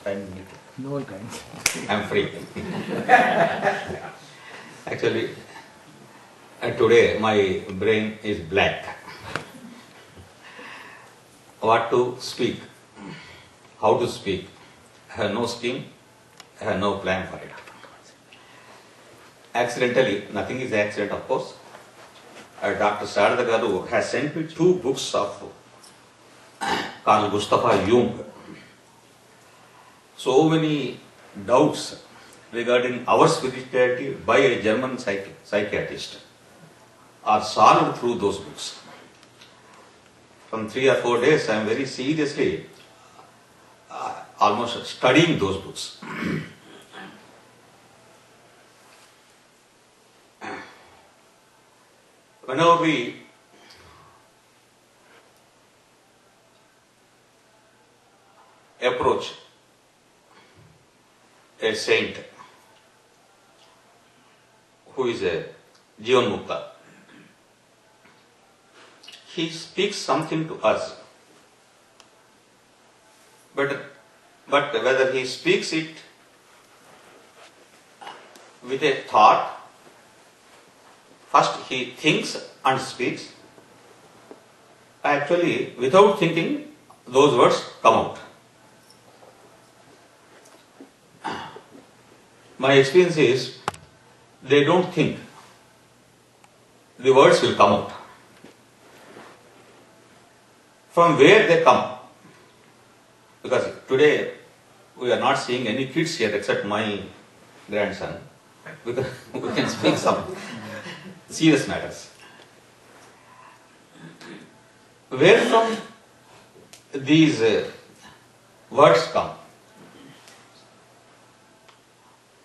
Time limit. No time. I'm free. Actually, today my brain is blank. What to speak, how to speak. I have no scheme, I have no plan for it. Accidentally, nothing is accident, of course. Dr. Sarada Garu has sent me 2 books of Carl Gustav Jung. So many doubts regarding our spirituality by a German psychiatrist are solved through those books. From 3 or 4 days, I am very seriously almost studying those books. Whenever we approach a saint who is a Jivan Mukta, he speaks something to us, but whether he speaks it with a thought, first he thinks and speaks, actually without thinking those words come out. My experience is they don't think, the words will come out. From where they come? Because today we are not seeing any kids here except my grandson, because we can speak some serious matters. Where from these words come?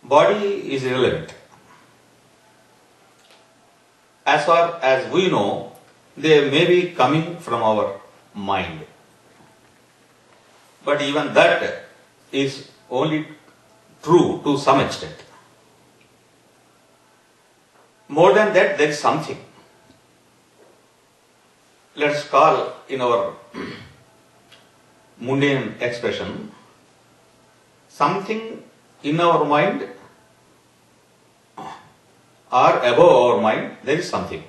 Body is irrelevant. As far as we know, they may be coming from our mind. But even that is only true to some extent. More than that, there is something. Let us call in our mundane expression, something in our mind or above our mind, there is something.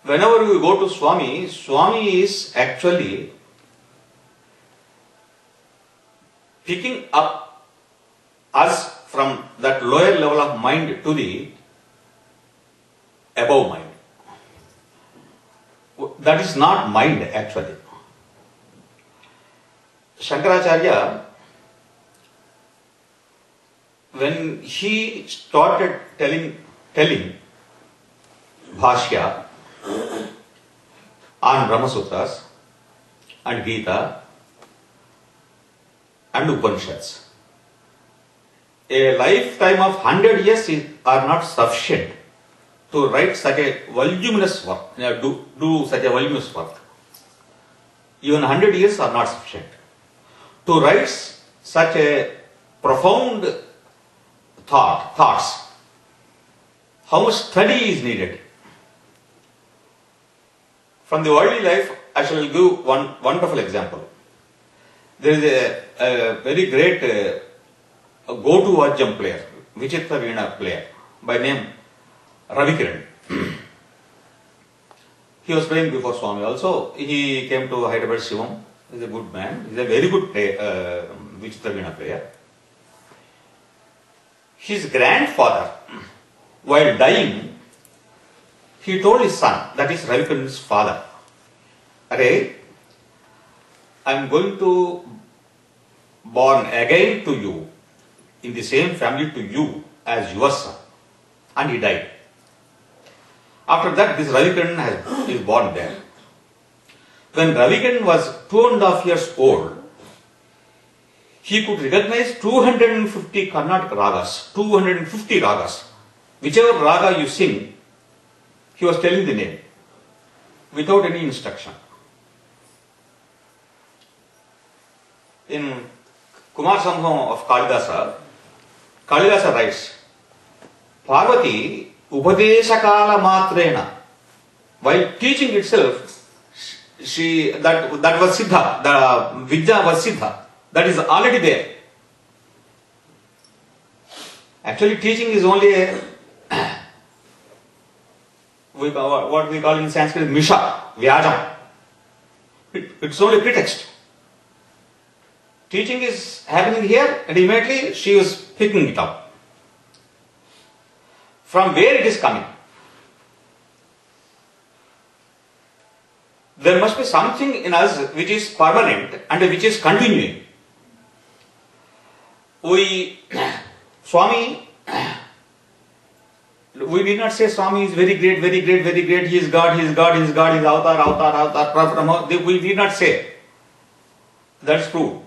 Whenever we go to Swami, Swami is actually picking up us from that lower level of mind to the above mind. That is not mind actually. Shankaracharya, when he started telling Bhashya on Brahma Sutras and Gita and Upanishads, a lifetime of 100 years are not sufficient to write such a voluminous work, do such a voluminous work. Even 100 years are not sufficient to write such a profound thoughts. How much study is needed? From the worldly life, I shall give one wonderful example. There is a very great go-to Vajjam player, Vichitra Veena player, by name Ravi Kiran. He was playing before Swami also. He came to Hyderabad Shivam. He is a good man. He is a very good Vichitra Veena player. His grandfather, while dying, he told his son, that is Ravi Kiran's father, "Arey, I am going to born again to you, in the same family to you as your son." And he died. After that, this Ravi Kiran is born there. When Ravi Kiran was 2.5 years old, he could recognize 250 Karnataka ragas, 250 ragas. Whichever raga you sing, he was telling the name, without any instruction. In Kumar Sambhavam of Kalidasa writes, Parvati Upadeshakala Matrena, while teaching itself, that was Siddha, the Vidya was Siddha, that is already there. Actually, teaching is only what we call in Sanskrit Misha, Vyajam. It's only pretext. Teaching is happening here and immediately she was picking it up. From where it is coming? There must be something in us which is permanent and which is continuing. Swami, we did not say Swami is very great, very great, very great, he is God, he is God, he is God, he is avatar. We did not say. That's true.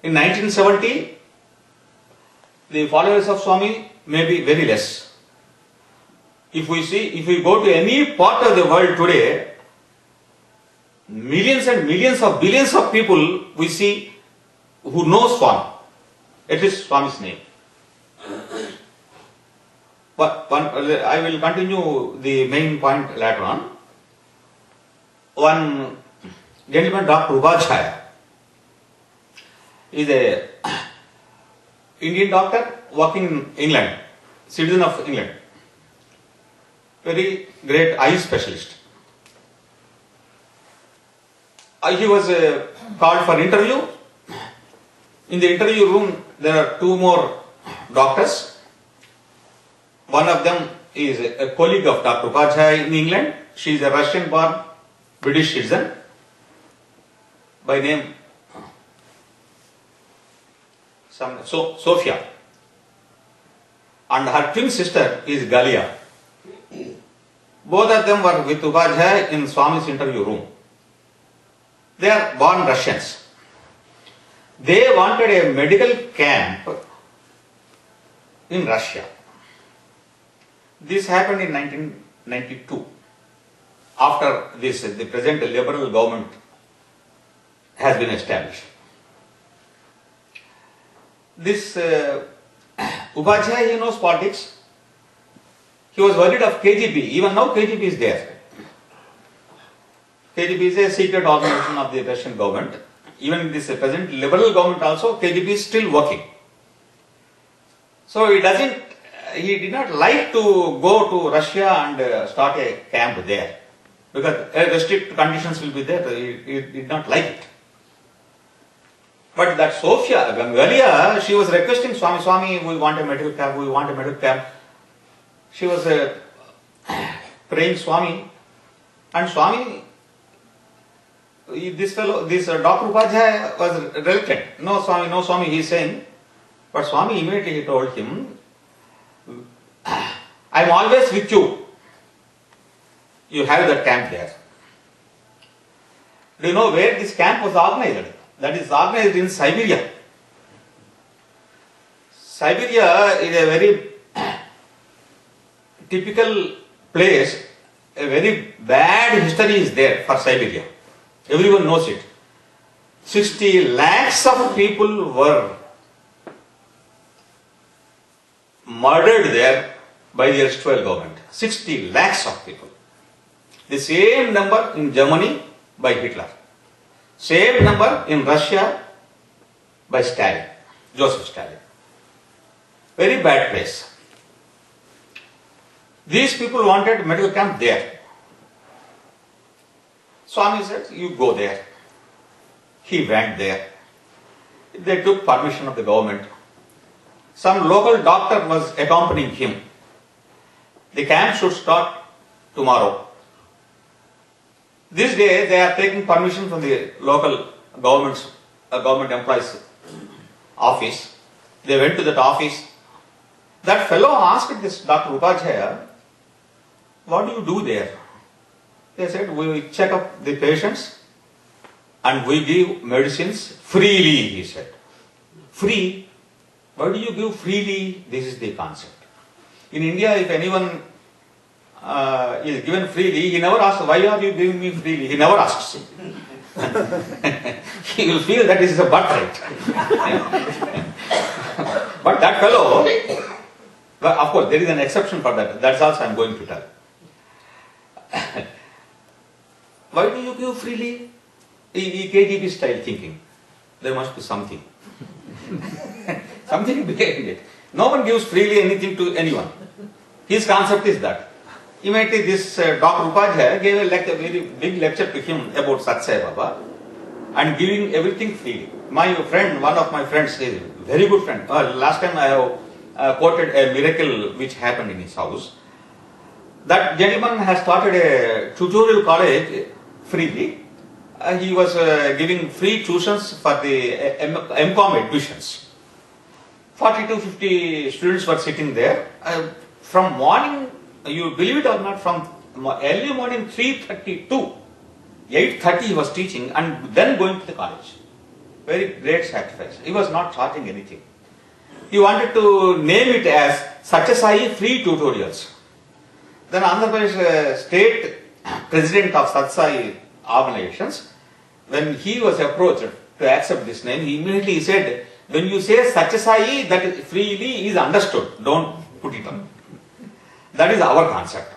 In 1970, the followers of Swami may be very less. If we go to any part of the world today, millions and millions of billions of people we see who know Swami. It is Swami's name. But I will continue the main point later on. One gentleman, Dr. Upadhyaya, is a Indian doctor working in England, citizen of England, very great eye specialist. He was called for interview. In the interview room, there are two more doctors. One of them is a colleague of Dr. Upadhyaya in England. She is a Russian-born British citizen by name Sophia. And her twin sister is Galia. Both of them were with Upadhyaya in Swami's interview room. They are born Russians. They wanted a medical camp in Russia. This happened in 1992. After this, the present liberal government has been established. This Upadhyaya, he knows politics. He was worried of KGB. Even now KGB is there. KGB is a secret organization of the Russian government. Even in this present liberal government also, KGB is still working. So he did not like to go to Russia and start a camp there, because restricted conditions will be there. He did not like it. But that Sophia, Galia, she was requesting Swami, we want a medical camp, we want a medical camp. She was praying Swami, and Swami, this Dr. Upadhyaya was reluctant. No Swami, he is saying. But Swami immediately told him, I am always with you. You have that camp there. Do you know where this camp was organized? That is organized in Siberia. Siberia is a very typical place. A very bad history is there for Siberia. Everyone knows it. 60 lakhs of people were murdered there by the erstwhile government. 60 lakhs of people. The same number in Germany by Hitler. Same number in Russia by Stalin, Joseph Stalin. Very bad place. These people wanted medical camp there. Swami said, you go there. He went there. They took permission of the government. Some local doctor was accompanying him. The camp should start tomorrow. This day they are taking permission from the local government employees office. They went to that office. That fellow asked this Dr. Upadhyaya, what do you do there? They said, we check up the patients and we give medicines freely, he said. Free? Why do you give freely? This is the concept. In India, if anyone is given freely, he never asks, why are you giving me freely? He never asks. He will feel that this is a birthright. But that fellow, well, of course, there is an exception for that. That's also I am going to tell. why do you give freely? KGB style thinking. There must be something. Something behind it. No one gives freely anything to anyone. His concept is that. Immediately this Dr. Upadhyaya gave a very big lecture to him about Sat Sai Baba and giving everything freely. My friend, one of my friends, is a very good friend. Last time I have quoted a miracle which happened in his house. That gentleman has started a tutorial college freely. He was giving free tuitions for the MCOM admissions. 40 to 50 students were sitting there. From morning, you believe it or not, from early morning 3:30 to 8:30 he was teaching and then going to the college. Very great sacrifice. He was not charging anything. He wanted to name it as Satyasai Free Tutorials. Then Andhra Pradesh state president of Satsai organizations, when he was approached to accept this name, he immediately said, when you say Satyasai, that freely is understood. Don't put it on. That is our concept.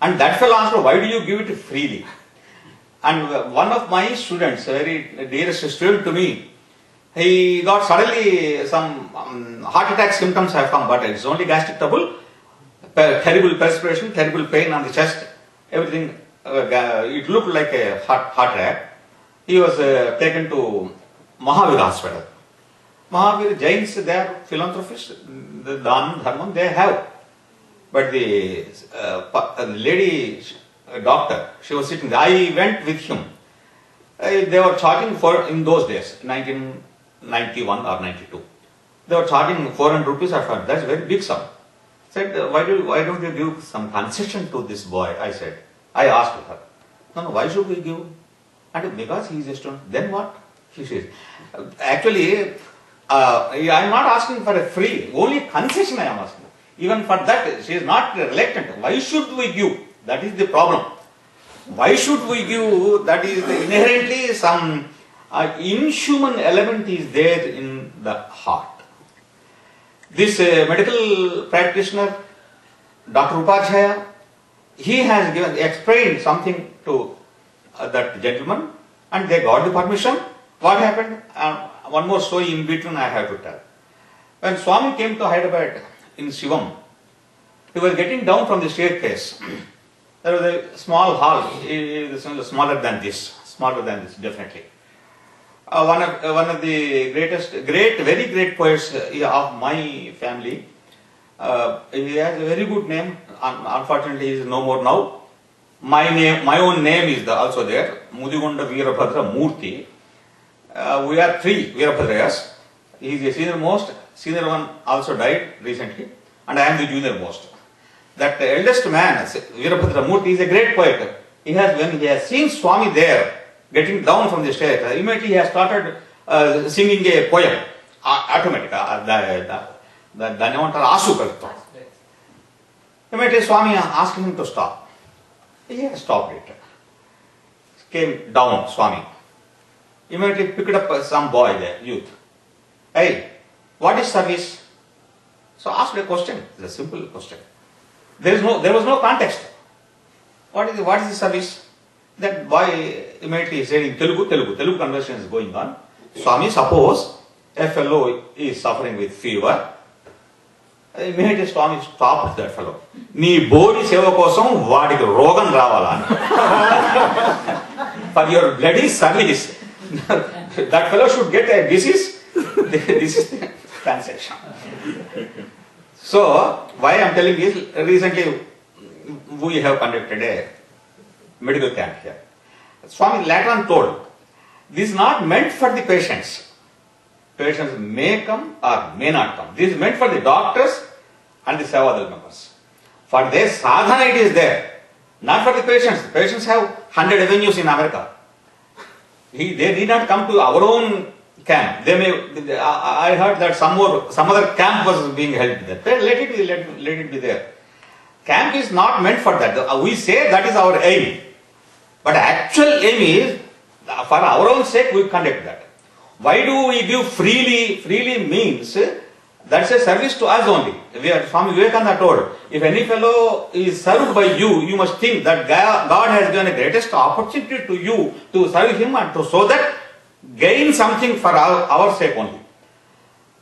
And that fellow asked, why do you give it freely? And one of my students, a very dearest student to me, he got suddenly some heart attack symptoms have come, but it's only gastric trouble, terrible perspiration, terrible pain on the chest, everything. It looked like a heart attack. He was taken to Mahavir Hospital. Mahavir, Jains, they are philanthropists, the Dhan, Dharman, they have. But the lady doctor, she was sitting there. I went with him. They were charging for, in those days, 1991 or 92. They were charging 400 rupees or 500. That's a very big sum. Said, why don't you give some concession to this boy? I said. I asked her. No, why should we give? And because he is a student. Then what? She says. Actually, I am not asking for a free. Only concession I am asking. Even for that, she is not reluctant. Why should we give? That is the problem. Why should we give? That is inherently some inhuman element is there in the heart. This medical practitioner, Dr. Upadhyaya, he has explained something to that gentleman and they got the permission. What happened? One more story in between I have to tell. When Swami came to Hyderabad in Shivam, he was getting down from the staircase. There was a small hall, smaller than this, definitely. One of the very great poets of my family. He has a very good name. Unfortunately, he is no more now. My own name is also there. Mudigonda Veerabhadra Murthy. We are three Veerabhadrayas. He is the senior most. Senior one also died recently, and I am the junior most. That eldest man, Veerabhadra Murthy, is a great poet. When he has seen Swami there, getting down from the stairs, immediately he has started singing a poem, automatic. Immediately Swami asked him to stop. He has stopped it. Came down, Swami. Immediately picked up some boy there, youth. Hey, what is service? So asked a question. It's a simple question. There was no context. What is the service? That boy immediately said in Telugu conversation is going on. Swami, suppose a fellow is suffering with fever. Immediately Swami stopped that fellow. Nee body seva kosam vaadiki rogam ravala. For your bloody service, that fellow should get a disease. This is the transaction. So, why I am telling is, recently we have conducted a medical camp here. Swami later on told, this is not meant for the patients. Patients may come or may not come. This is meant for the doctors and the Sevadal members. For their sadhana it is there, not for the patients. The patients have 100 avenues in America. They need not come to our own camp. I heard that some other camp was being held there. Let it be there. Camp is not meant for that. We say that is our aim. But actual aim is, for our own sake we conduct that. Why do we give freely? Freely means That's a service to us only. Swami Vivekananda told, if any fellow is served by you, you must think that God has given the greatest opportunity to you to serve him and to so that gain something for our sake only.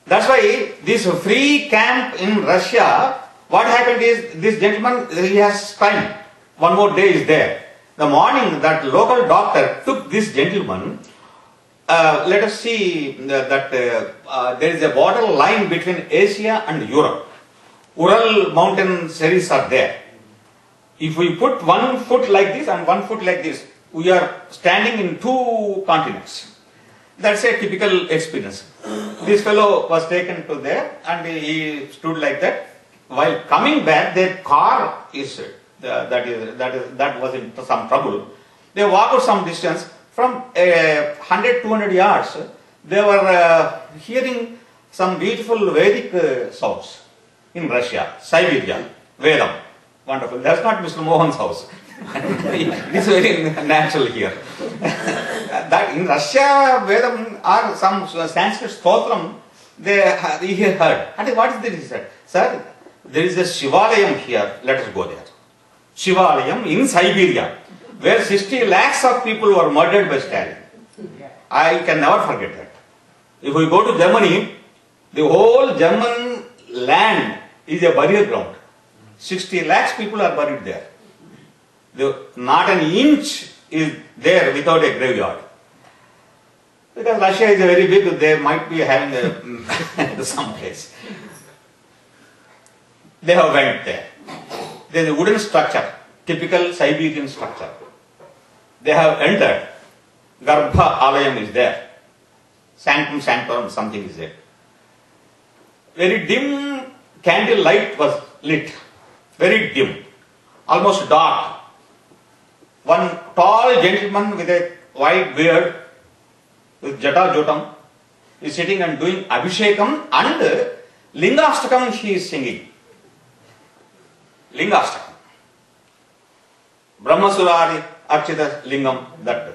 That's why this free camp in Russia, what happened is this gentleman, he has time. One more day is there. The morning that local doctor took this gentleman, let us see that there is a border line between Asia and Europe. Ural mountain series are there. If we put 1 foot like this and 1 foot like this, we are standing in 2 continents. That's a typical experience. This fellow was taken to there and he stood like that. While coming back, their car is that was in some trouble. They walked some distance. From 100-200 yards, they were hearing some beautiful Vedic sounds in Russia, Siberia, Vedam. Wonderful. That's not Mr. Mohan's house. It is very natural here. That in Russia, Vedam or some Sanskrit stotram, he heard. And what is this? He said, sir, there is a Shivalayam here. Let us go there. Shivalayam in Siberia, where 60 lakhs of people were murdered by Stalin. I can never forget that. If we go to Germany, the whole German land is a burial ground. 60 lakhs people are buried there. Not an inch is there without a graveyard. Because Russia is very big, they might be having some place. They have went there. There is a wooden structure, typical Siberian structure. They have entered. Garbha Alayam is there. Sanctum Sanctorum, something is there. Very dim candle light was lit. Very dim. Almost dark. One tall gentleman with a white beard, with Jata Jotam, is sitting and doing Abhishekam and Lingastakam he is singing. Lingastakam. Brahmasurari Archita Lingam, that.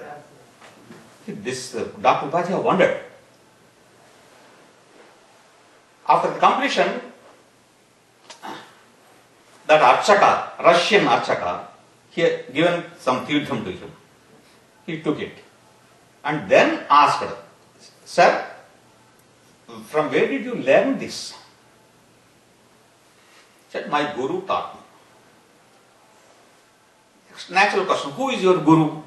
This Dr. Upadhyaya wondered. After the completion, that Archaka, Russian Archaka, he had given some tirtham to him. He took it and then asked, sir, from where did you learn this? He said, my guru taught me. Natural question, who is your guru?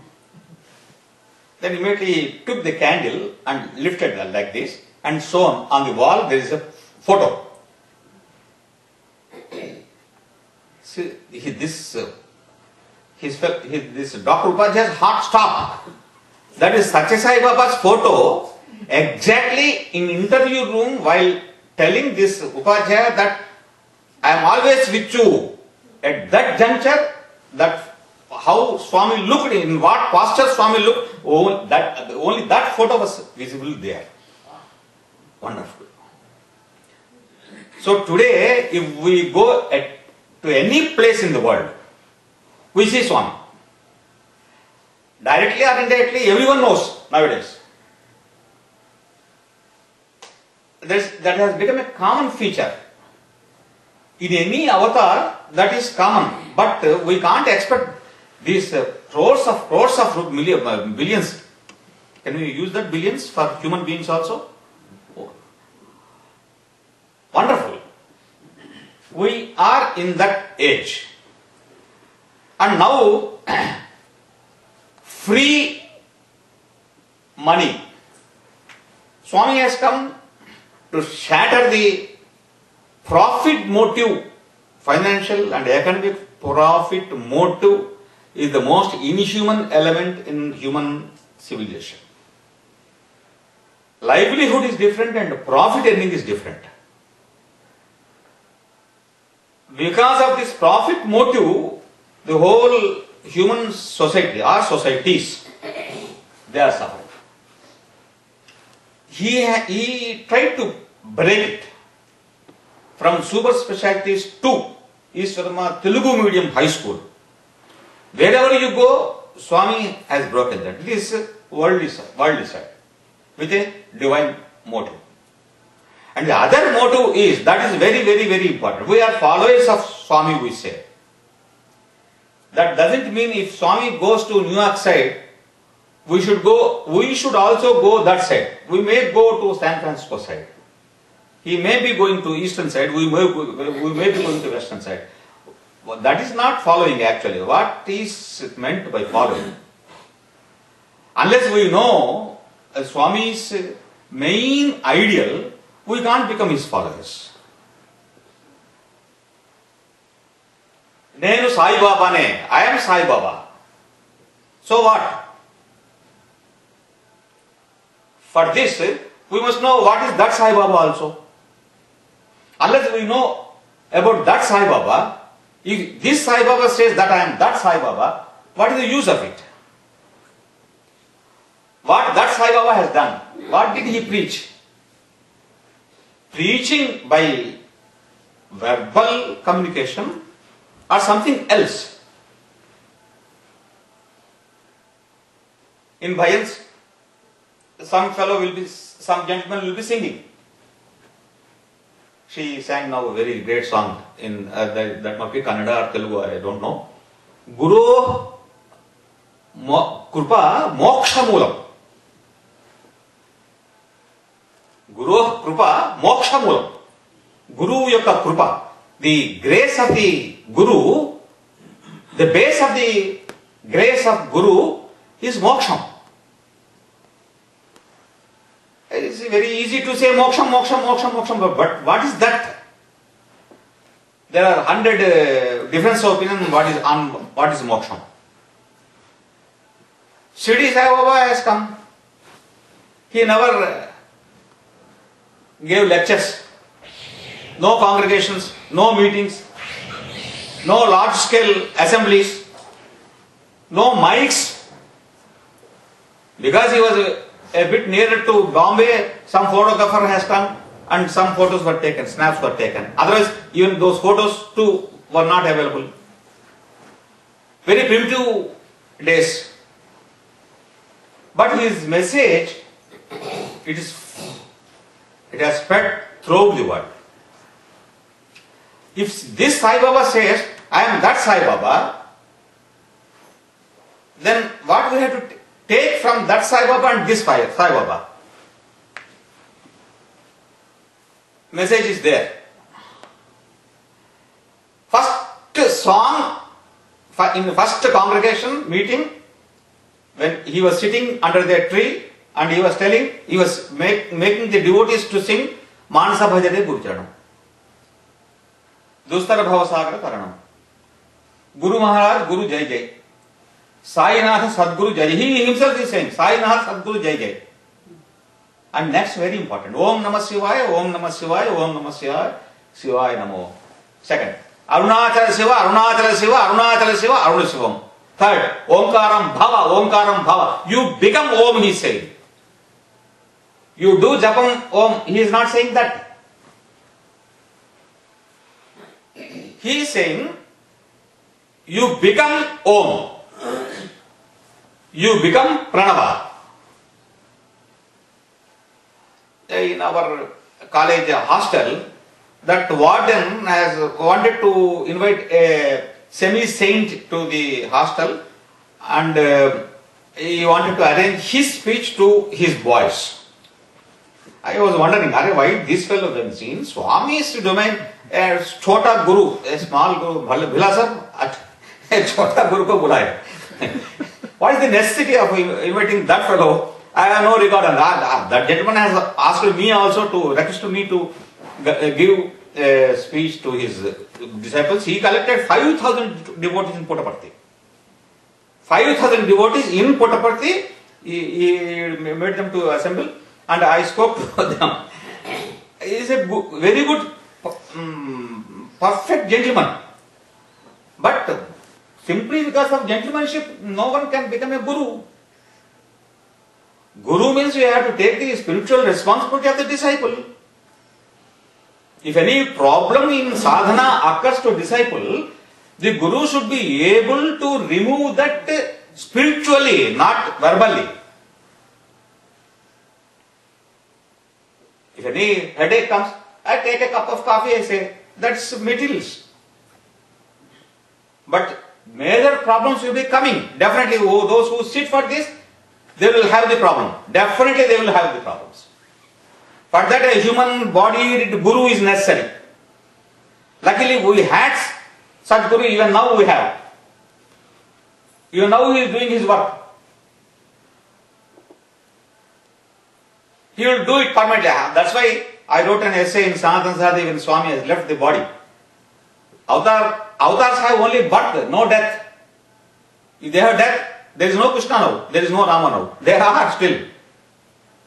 Then immediately he took the candle and lifted it like this and shown on the wall there is a photo. See, this Dr. Upadhyaya's heart stopped. That is Sathya Sai Baba's photo exactly in interview room while telling this Upadhyaya that I am always with you. At that juncture, that how Swami looked, in what posture Swami looked, only that photo was visible there. Wonderful. So today, if we go to any place in the world, we see Swami. Directly or indirectly, everyone knows nowadays. That has become a common feature. In any avatar, that is common. But we can't expect these crores of billions. Can we use that billions for human beings also? Oh. Wonderful. We are in that age. And now, free money. Swami has come to shatter the profit motive. Financial and economic profit motive is the most inhuman element in human civilization. Livelihood is different and profit earning is different. Because of this profit motive, the whole human society, our societies, they are suffering. He tried to break it from super specialties to East Telugu medium high school. Wherever you go, Swami has broken that. It is worldly side, with a divine motive. And the other motive is, that is very, very, very important. We are followers of Swami, we say. That doesn't mean if Swami goes to New York side, we should also go that side. We may go to San Francisco side. He may be going to eastern side, we may be going to western side. Well, that is not following actually. What is meant by following? Unless we know Swami's main ideal, we can't become his followers. Nenu Sai Baba ne, I am Sai Baba. So what? For this, we must know what is that Sai Baba also. Unless we know about that Sai Baba, if this Sai Baba says that I am that Sai Baba, what is the use of it? What that Sai Baba has done? What did he preach? Preaching by verbal communication or something else? In bhajans, some gentleman will be singing. She sang now a very great song in that must be Kannada or Telugu, I don't know. Guru Krupa Moksha Moolam. Guru Krupa Moksha Moolam. Guru Yokka Krupa. The grace of the Guru, the base of the grace of Guru is Moksham. It is very easy to say moksham, but what is that? There are 100 different opinions what is moksham. Shirdi Sai Baba has come. He never gave lectures, no congregations, no meetings, no large scale assemblies, no mics. Because he was a bit nearer to Bombay, some photographer has come and some photos were taken, snaps were taken. Otherwise, even those photos too were not available. Very primitive days. But his message, it has spread throughout the world. If this Sai Baba says, I am that Sai Baba, then what we have to take from that Sai Baba and this Sai Baba? Message is there. First song, in the first congregation meeting, when he was sitting under the tree and he was telling, he was making the devotees to sing Manasa Bhajade Gurucharanam. Dustara Bhavasagar Karanam. Guru Maharaj, Guru Jai Jai. Sainath Sadguru Jai. He himself is saying, Sainath Sadguru Jai Jai. And next, very important, Om Namah Shivaya, Om Namah Shivaya, Om Namah Shivaya, Shivaya Namo. Second, Arunachala Shiva, Arunachala Shiva, Arunachala Shiva, Aruna Shivam. Third, Omkaram Bhava. You become Om, he is saying. You do Japam Om, he is not saying that. He is saying, you become Om. You become Pranava. In our college hostel, that warden has wanted to invite a semi-saint to the hostel and he wanted to arrange his speech to his boys. I was wondering, why this fellow then seen Swami's domain, a Chota Guru, a small Guru, Bhila sir, a Chota Guru ko bulaya. What is the necessity of inviting that fellow? I have no regard on that. That gentleman has asked me also to request me to give a speech to his disciples. He collected 5,000 devotees in Puttaparthi. 5,000 devotees in Puttaparthi. He made them to assemble and I spoke to them. He is a very good, perfect gentleman. But simply because of gentlemanship, no one can become a guru. Guru means you have to take the spiritual responsibility of the disciple. If any problem in sadhana occurs to a disciple, the guru should be able to remove that spiritually, not verbally. If any headache comes, I take a cup of coffee, I say, that's materials. But major problems will be coming. Definitely, those who sit for this, they will have the problem. Definitely they will have the problems. For that, a human body guru is necessary. Luckily, we had such guru, even now we have. Even now he is doing his work. He will do it permanently. That's why I wrote an essay in Sanatana Sahadev when Swami has left the body. Avatars have only birth, no death. If they have death, there is no Krishna now, there is no Rama now. They are still.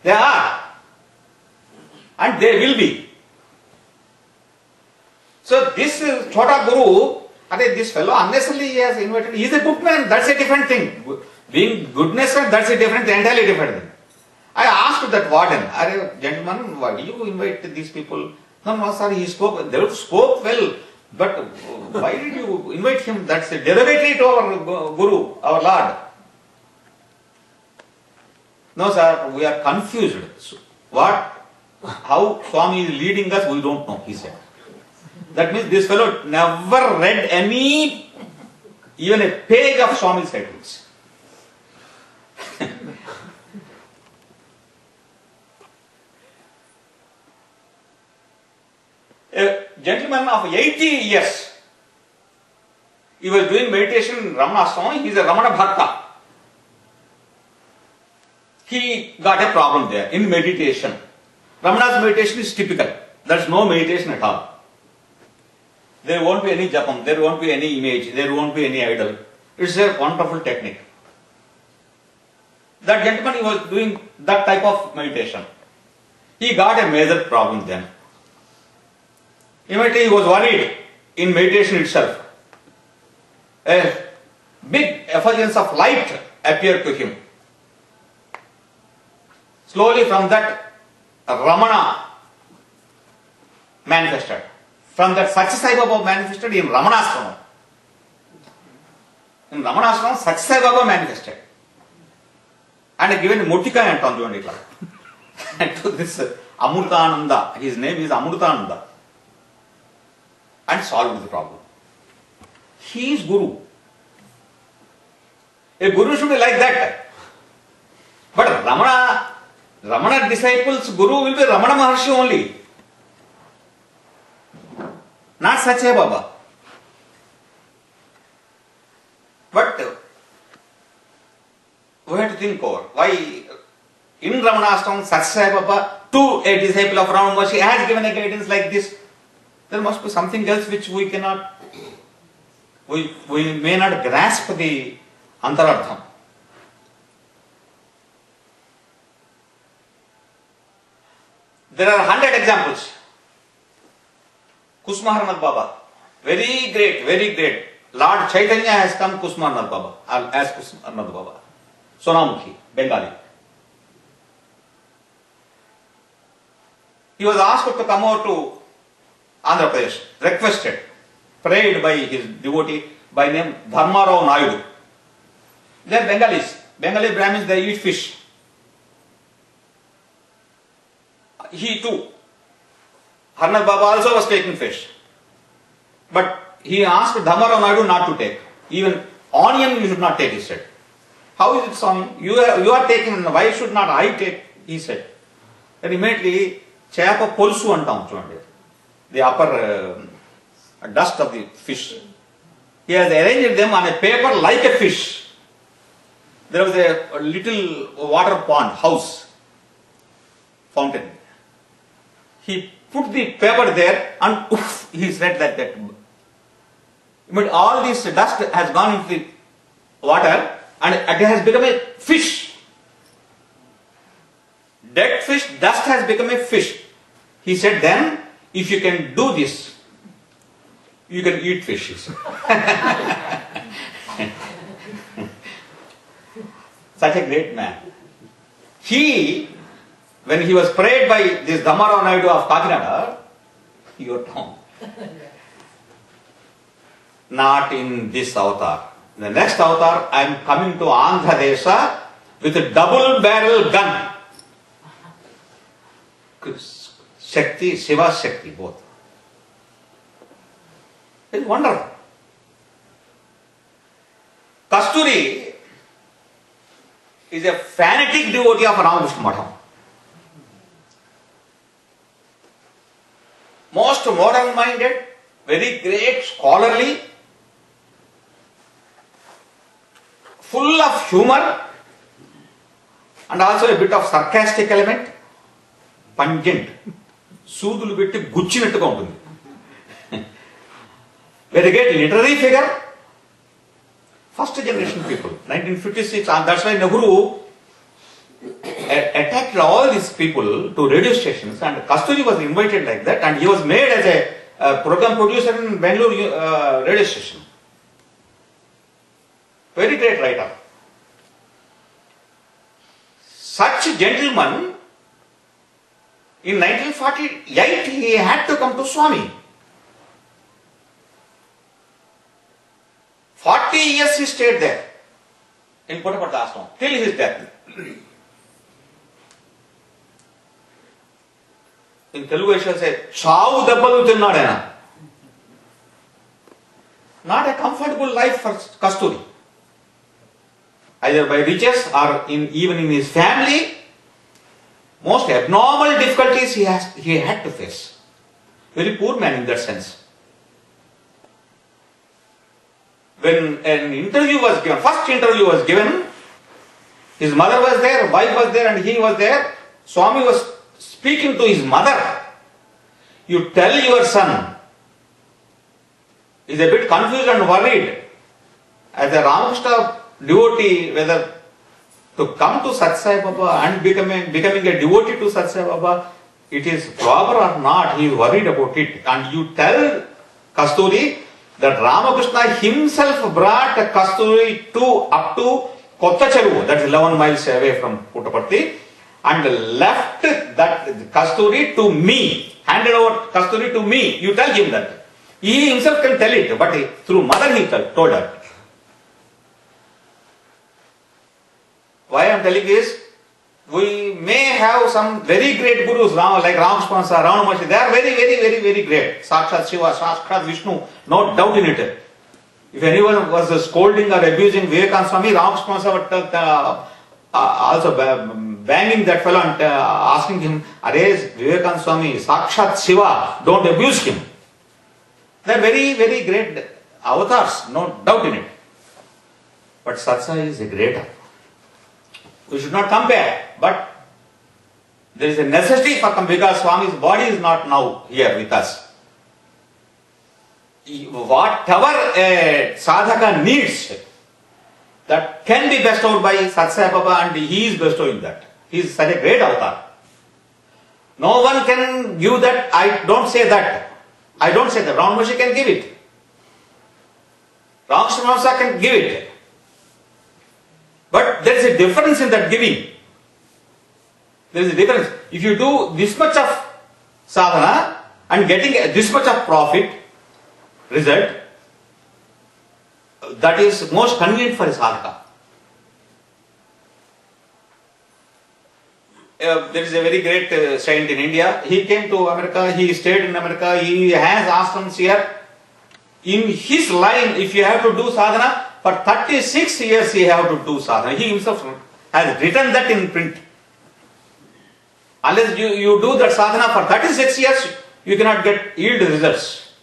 They are. And they will be. So this Chota Guru, this fellow unnecessarily he has invited, he is a good man, that's a different thing. Being goodness, that's a different, entirely different thing. I asked that warden, gentlemen, why do you invite these people? No, sir, they spoke well, but why did you invite him? That's a derogatory to our Guru, our Lord. No, sir, we are confused. How Swami is leading us, we don't know, he said. That means this fellow never read even a page of Swami's writings. A gentleman of 80 years, he was doing meditation in Ramana Swami, he is a Ramana Bhakta. He got a problem there in meditation. Ramana's meditation is typical. There is no meditation at all. There won't be any japam, there won't be any image, there won't be any idol. It's a wonderful technique. That gentleman, he was doing that type of meditation. He got a major problem then. Immediately he was worried in meditation itself. A big effulgence of light appeared to him. Slowly from that, Ramana manifested. From that, Satya Sai Baba manifested in Ramanasrama. In Ramanasrama, Satya Sai Baba manifested. And given Mutika and Tanjuvandikla. And to this Amrutananda, his name is Amrutananda. And solved the problem. He is Guru. A Guru should be like that. But Ramana disciples, Guru will be Ramana Maharshi only. Not Satya Baba. But we have to think over why in Ramanastam, Satya Baba to a disciple of Ramana Maharshi has given a guidance like this. There must be something else which we cannot, we may not grasp the Antarartham. There are 100 examples. Kusmaharnath Baba, very great, very great. Lord Chaitanya has come Kusmaharnath Baba, as Kusmaharnath Baba. Sonamukhi, Bengali. He was asked to come over to Andhra Pradesh, requested, prayed by his devotee by name Dharmarao Naidu. They are Bengalis. Bengali Brahmins, they eat fish. He too, Harnath Baba also was taking fish. But he asked Dharmarao Naidu not to take. Even onion you should not take, he said. How is it, Swami? You are taking, why should not I take? He said. Then immediately, Chayapa Polsu antam chudandi. The upper dust of the fish. He has arranged them on a paper like a fish. There was a little water pond, house, fountain. He put the paper there and oof, he said like that. But all this dust has gone into the water and it has become a fish. Dead fish, dust has become a fish. He said then, if you can do this, you can eat fish. Such a great man. When he was prayed by this Dhammarao Naidu of Kakinada, he got home. Not in this avatar. The next avatar, I am coming to Andhra Desha with a double barrel gun. Shakti, Shiva Shakti, both. It's wonderful. Kasturi is a fanatic devotee of Ramakrishna Matham. Most modern-minded, very great, scholarly, full of humor and also a bit of sarcastic element, pungent, సూదులు పెట్టి గుచ్చినట్టుగా ఉంటుంది. Very great literary figure, first generation people, 1956, and that's why Nehru attacked all these people to radio stations, and Kasturi was invited like that, and he was made as a program producer in Bangalore radio station. Very great writer. Such a gentleman, in 1948 he had to come to Swami. 40 years he stayed there in Puttaparthi Ashram till his death. In Telugu I shall say, చావు దెబ్బలు తిన్నాడు ఆయన. Not a comfortable life for Kasturi, either by riches or even in his family. Most abnormal difficulties he had to face. Very poor man in that sense. When an interview was given, first interview was given, his mother was there, wife was there, and he was there. Swami was speaking to his mother. You tell your son, is a bit confused and worried as a Ramakrishna devotee, whether to come to Sathya Sai Baba and becoming a devotee to Sathya Sai Baba, it is proper or not, he is worried about it. And you tell Kasturi that Ramakrishna himself brought Kasturi up to Kotta Cheruvu, that is 11 miles away from Puttaparthi, and left that Kasturi to me, handed over Kasturi to me. You tell him that. He himself can tell it, but through mother he told her. Why I am telling is, we may have some very great gurus like Ramakrishna, Ramana Maharshi. They are very, very, very, very great. Sakshat Shiva, Sakshat Vishnu, no doubt in it. If anyone was scolding or abusing Vivekananda Swami, Ramakrishna was also banging that fellow and asking him, "Arey Vivekananda Swami, Sakshat Shiva, don't abuse him." They are very, very great avatars, no doubt in it. But Satsai is a greater. We should not compare, but there is a necessity for compare because Swami's body is not now here with us. Whatever a sadhaka needs, that can be bestowed by Sathya Sai Baba, and he is bestowing that. He is such a great avatar. No one can give that. I don't say that. I don't say that. Ramana Maharshi can give it. Ramakrishna can give it. But there is a difference in that giving. There is a difference. If you do this much of sadhana and getting this much of profit, result, that is most convenient for a sadhaka. There is a very great saint in India. He came to America, he stayed in America, he has ashrams here. In his line, if you have to do sadhana, for 36 years he have to do sadhana. He himself has written that in print. Unless you do that sadhana for 36 years, you cannot get yield results.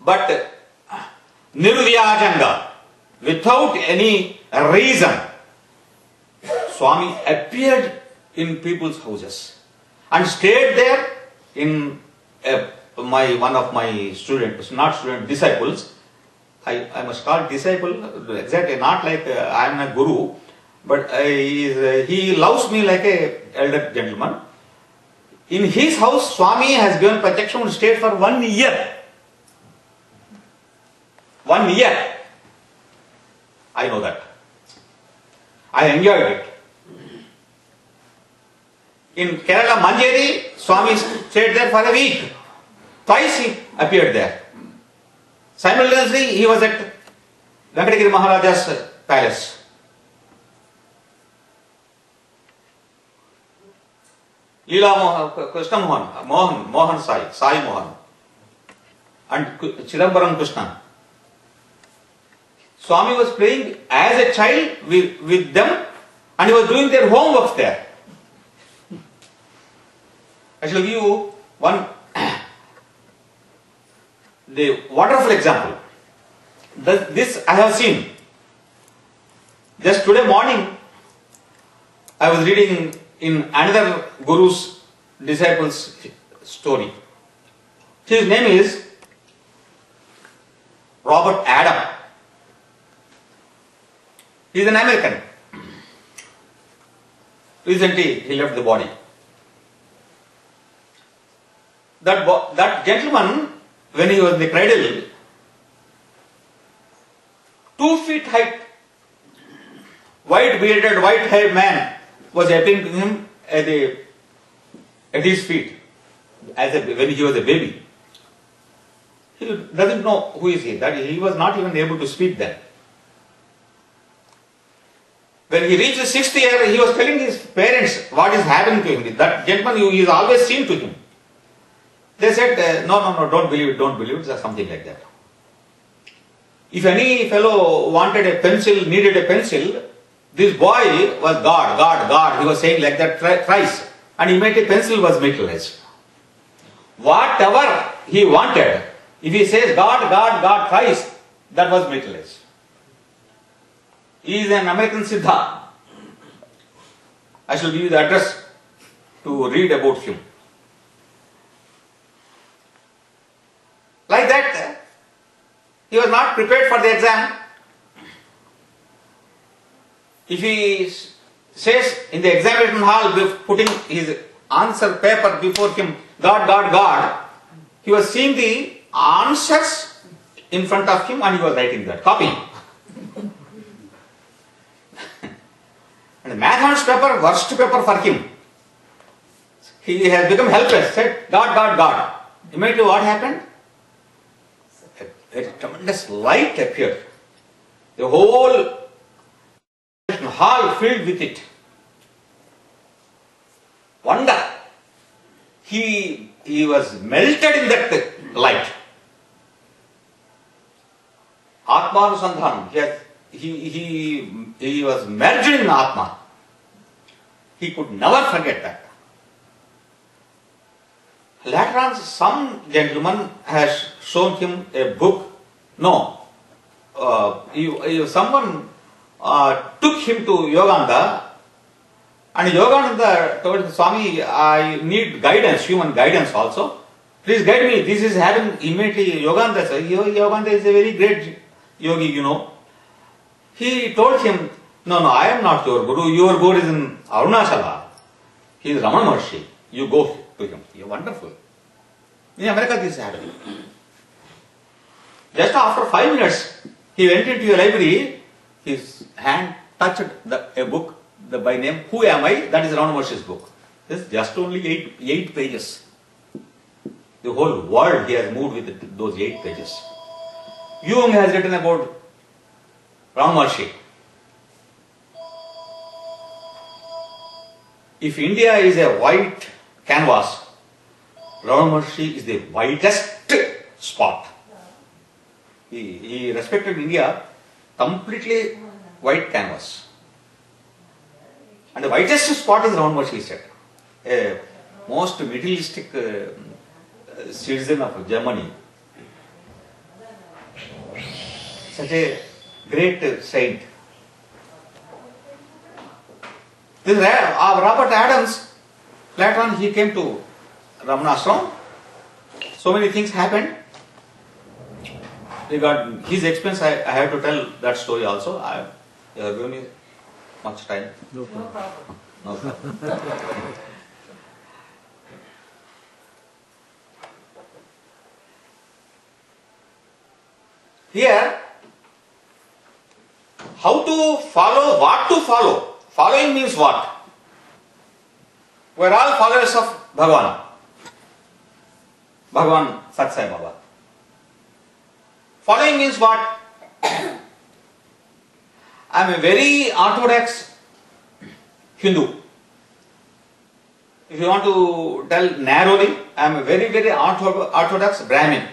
But Nirvyajanga, without any reason, Swami appeared in people's houses and stayed there in one of my students, not student, disciples. I must call disciple, exactly not like I am a guru, but he loves me like a elder gentleman. In his house, Swami has given protection and stayed for 1 year. 1 year. I know that. I enjoyed it. In Kerala, Manjeri, Swami stayed there for a week. Twice he appeared there. Simultaneously, he was at Venkatagiri Maharaja's palace. Leela Mohan, Krishna Mohan Sai Mohan, and Chidambaram Krishna. Swami was playing as a child with them, and he was doing their homework there. I shall give you one the wonderful example. This I have seen. Just today morning, I was reading in another Guru's disciple's story. His name is Robert Adam. He is an American. Recently, he left the body. That gentleman, when he was in the cradle, 2 feet height, white bearded, white haired man was appearing to him at his feet when he was a baby. He doesn't know who is he. That he was not even able to speak then. When he reached the 6th year, he was telling his parents what is happening to him. That gentleman, he is always seen to him. They said, no, don't believe it, or something like that. If any fellow wanted a pencil, needed a pencil, this boy was God. He was saying like that thrice. And immediately pencil was materialized. Whatever he wanted, if he says God thrice, that was materialized. He is an American Siddha. I shall give you the address to read about him. Like that, he was not prepared for the exam. If he says in the examination hall, putting his answer paper before him, God, he was seeing the answers in front of him and he was writing that, copying. And the mathematics paper, worst paper for him. He has become helpless, said God. Immediately what happened? A tremendous light appeared. The whole hall filled with it. Wonder. He was melted in that light. Atmanusandhanam. He was merged in Atma. He could never forget that. Later on, some gentleman has shown him a book. No, someone took him to Yogananda, and Yogananda told Swami, I need guidance, human guidance also. Please guide me. This is happening immediately. Yogananda said, Yogananda is a very great yogi, you know. He told him, no, I am not your guru. Your guru is in Arunachala. He is Ramana Maharshi. You go to him. You are wonderful. In America, this is happening. Just after 5 minutes, he went into a library. His hand touched a book by name Who Am I? That is Ramana Maharshi's book. This is just only 8 pages. The whole world he has moved with those 8 pages. Jung has written about Ramana Maharshi. If India is a white canvas, Ramana Maharshi is the whitest spot. He respected India, completely white canvas. And the whitest spot is Ramana Maharshi, he said. A most materialistic citizen of Germany. Such a great saint. This Robert Adams, later on he came to Ramana Ashram. So many things happened. Regarding his expense, I have to tell that story also. You have given me much time. No problem. No problem. Here, how to follow, what to follow. Following means what? We are all followers of Bhagavan. Bhagavan Sat Sai Baba. Following means what? I am a very orthodox Hindu. If you want to tell narrowly, I am a very, very orthodox Brahmin.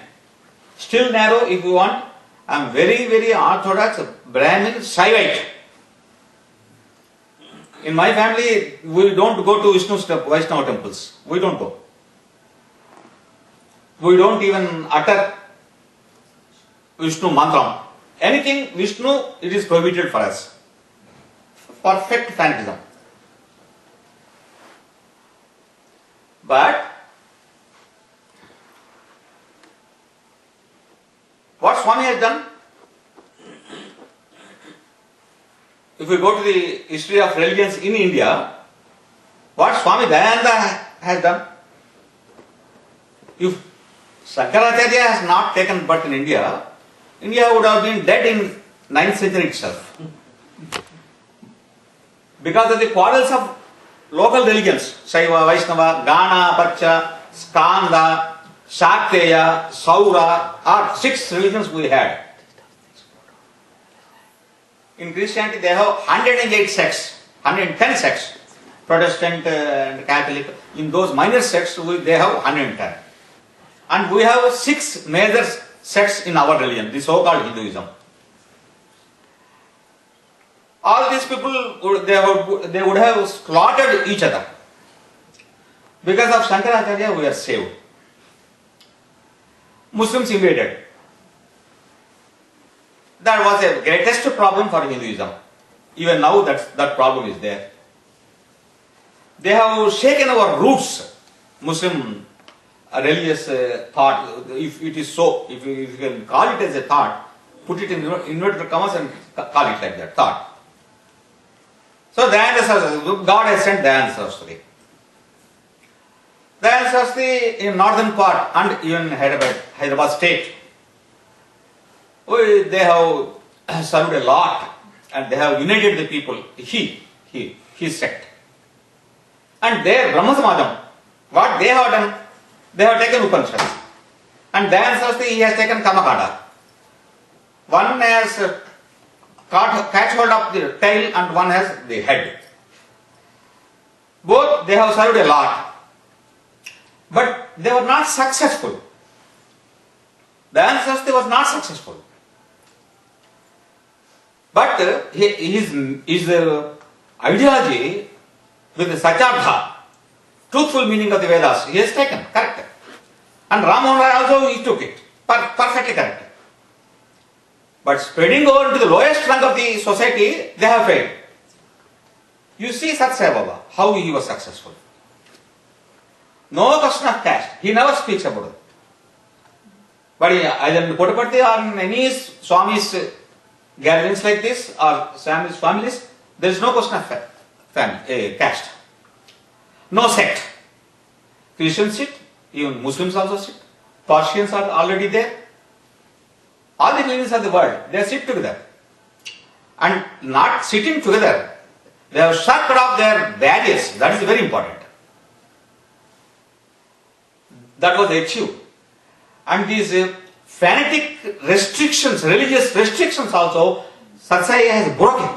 Still narrow, if you want, I am very, very orthodox Brahmin Saivite. In my family, we don't go to Vaishnava temples. We don't go. We don't even utter Vishnu mantram. Anything Vishnu, it is prohibited for us. Perfect fanatism. But what Swami has done, if we go to the history of religions in India, what Swami Dayananda has done, if Shankaracharya has not taken birth in India, India would have been dead in 9th century itself. Because of the quarrels of local religions, Saiva, Vaishnava, Gana, Pacha, Skanda, Shakteya, Saura, are 6 religions we had. In Christianity they have 108 sects, 110 sects, Protestant and Catholic. In those minor sects they have 110. And we have 6 major sects in our religion, the so-called Hinduism. All these people, they would have slaughtered each other. Because of Shankaracharya, we are saved. Muslims invaded. That was the greatest problem for Hinduism. Even now that problem is there. They have shaken our roots, Muslim religious thought, if it is so, if you can call it as a thought, put it in inverted commas and call it like that, thought. So Dayananda Saraswati, God has sent Dayananda Saraswati. Dayananda Saraswati in northern part and even Hyderabad state, they have served a lot and they have united the people, his sect. And there, Brahma Samajam, what they have done, they have taken Upanishads. And Dayananda Saraswati, he has taken Kamakanda. One has catch hold of the tail and one has the head. Both they have served a lot. But they were not successful. Dayananda Saraswati was not successful. But his ideology with the Sachartha, truthful meaning of the Vedas, he has taken, correct. And Ram Mohan Rai also he took it, perfectly correct. But spreading over to the lowest rung of the society, they have failed. You see Sat Sai Baba, how he was successful. No question of caste, he never speaks about it. But either in Puttaparthi or in any Swami's gatherings like this or Swami's families, there is no question of caste. No sect. Christians sit, even Muslims also sit. Persians are already there. All the religions of the world, they sit together. And not sitting together, they have shirked off their barriers. That is very important. That was achieved. And these fanatic restrictions, religious restrictions also, Satsai has broken.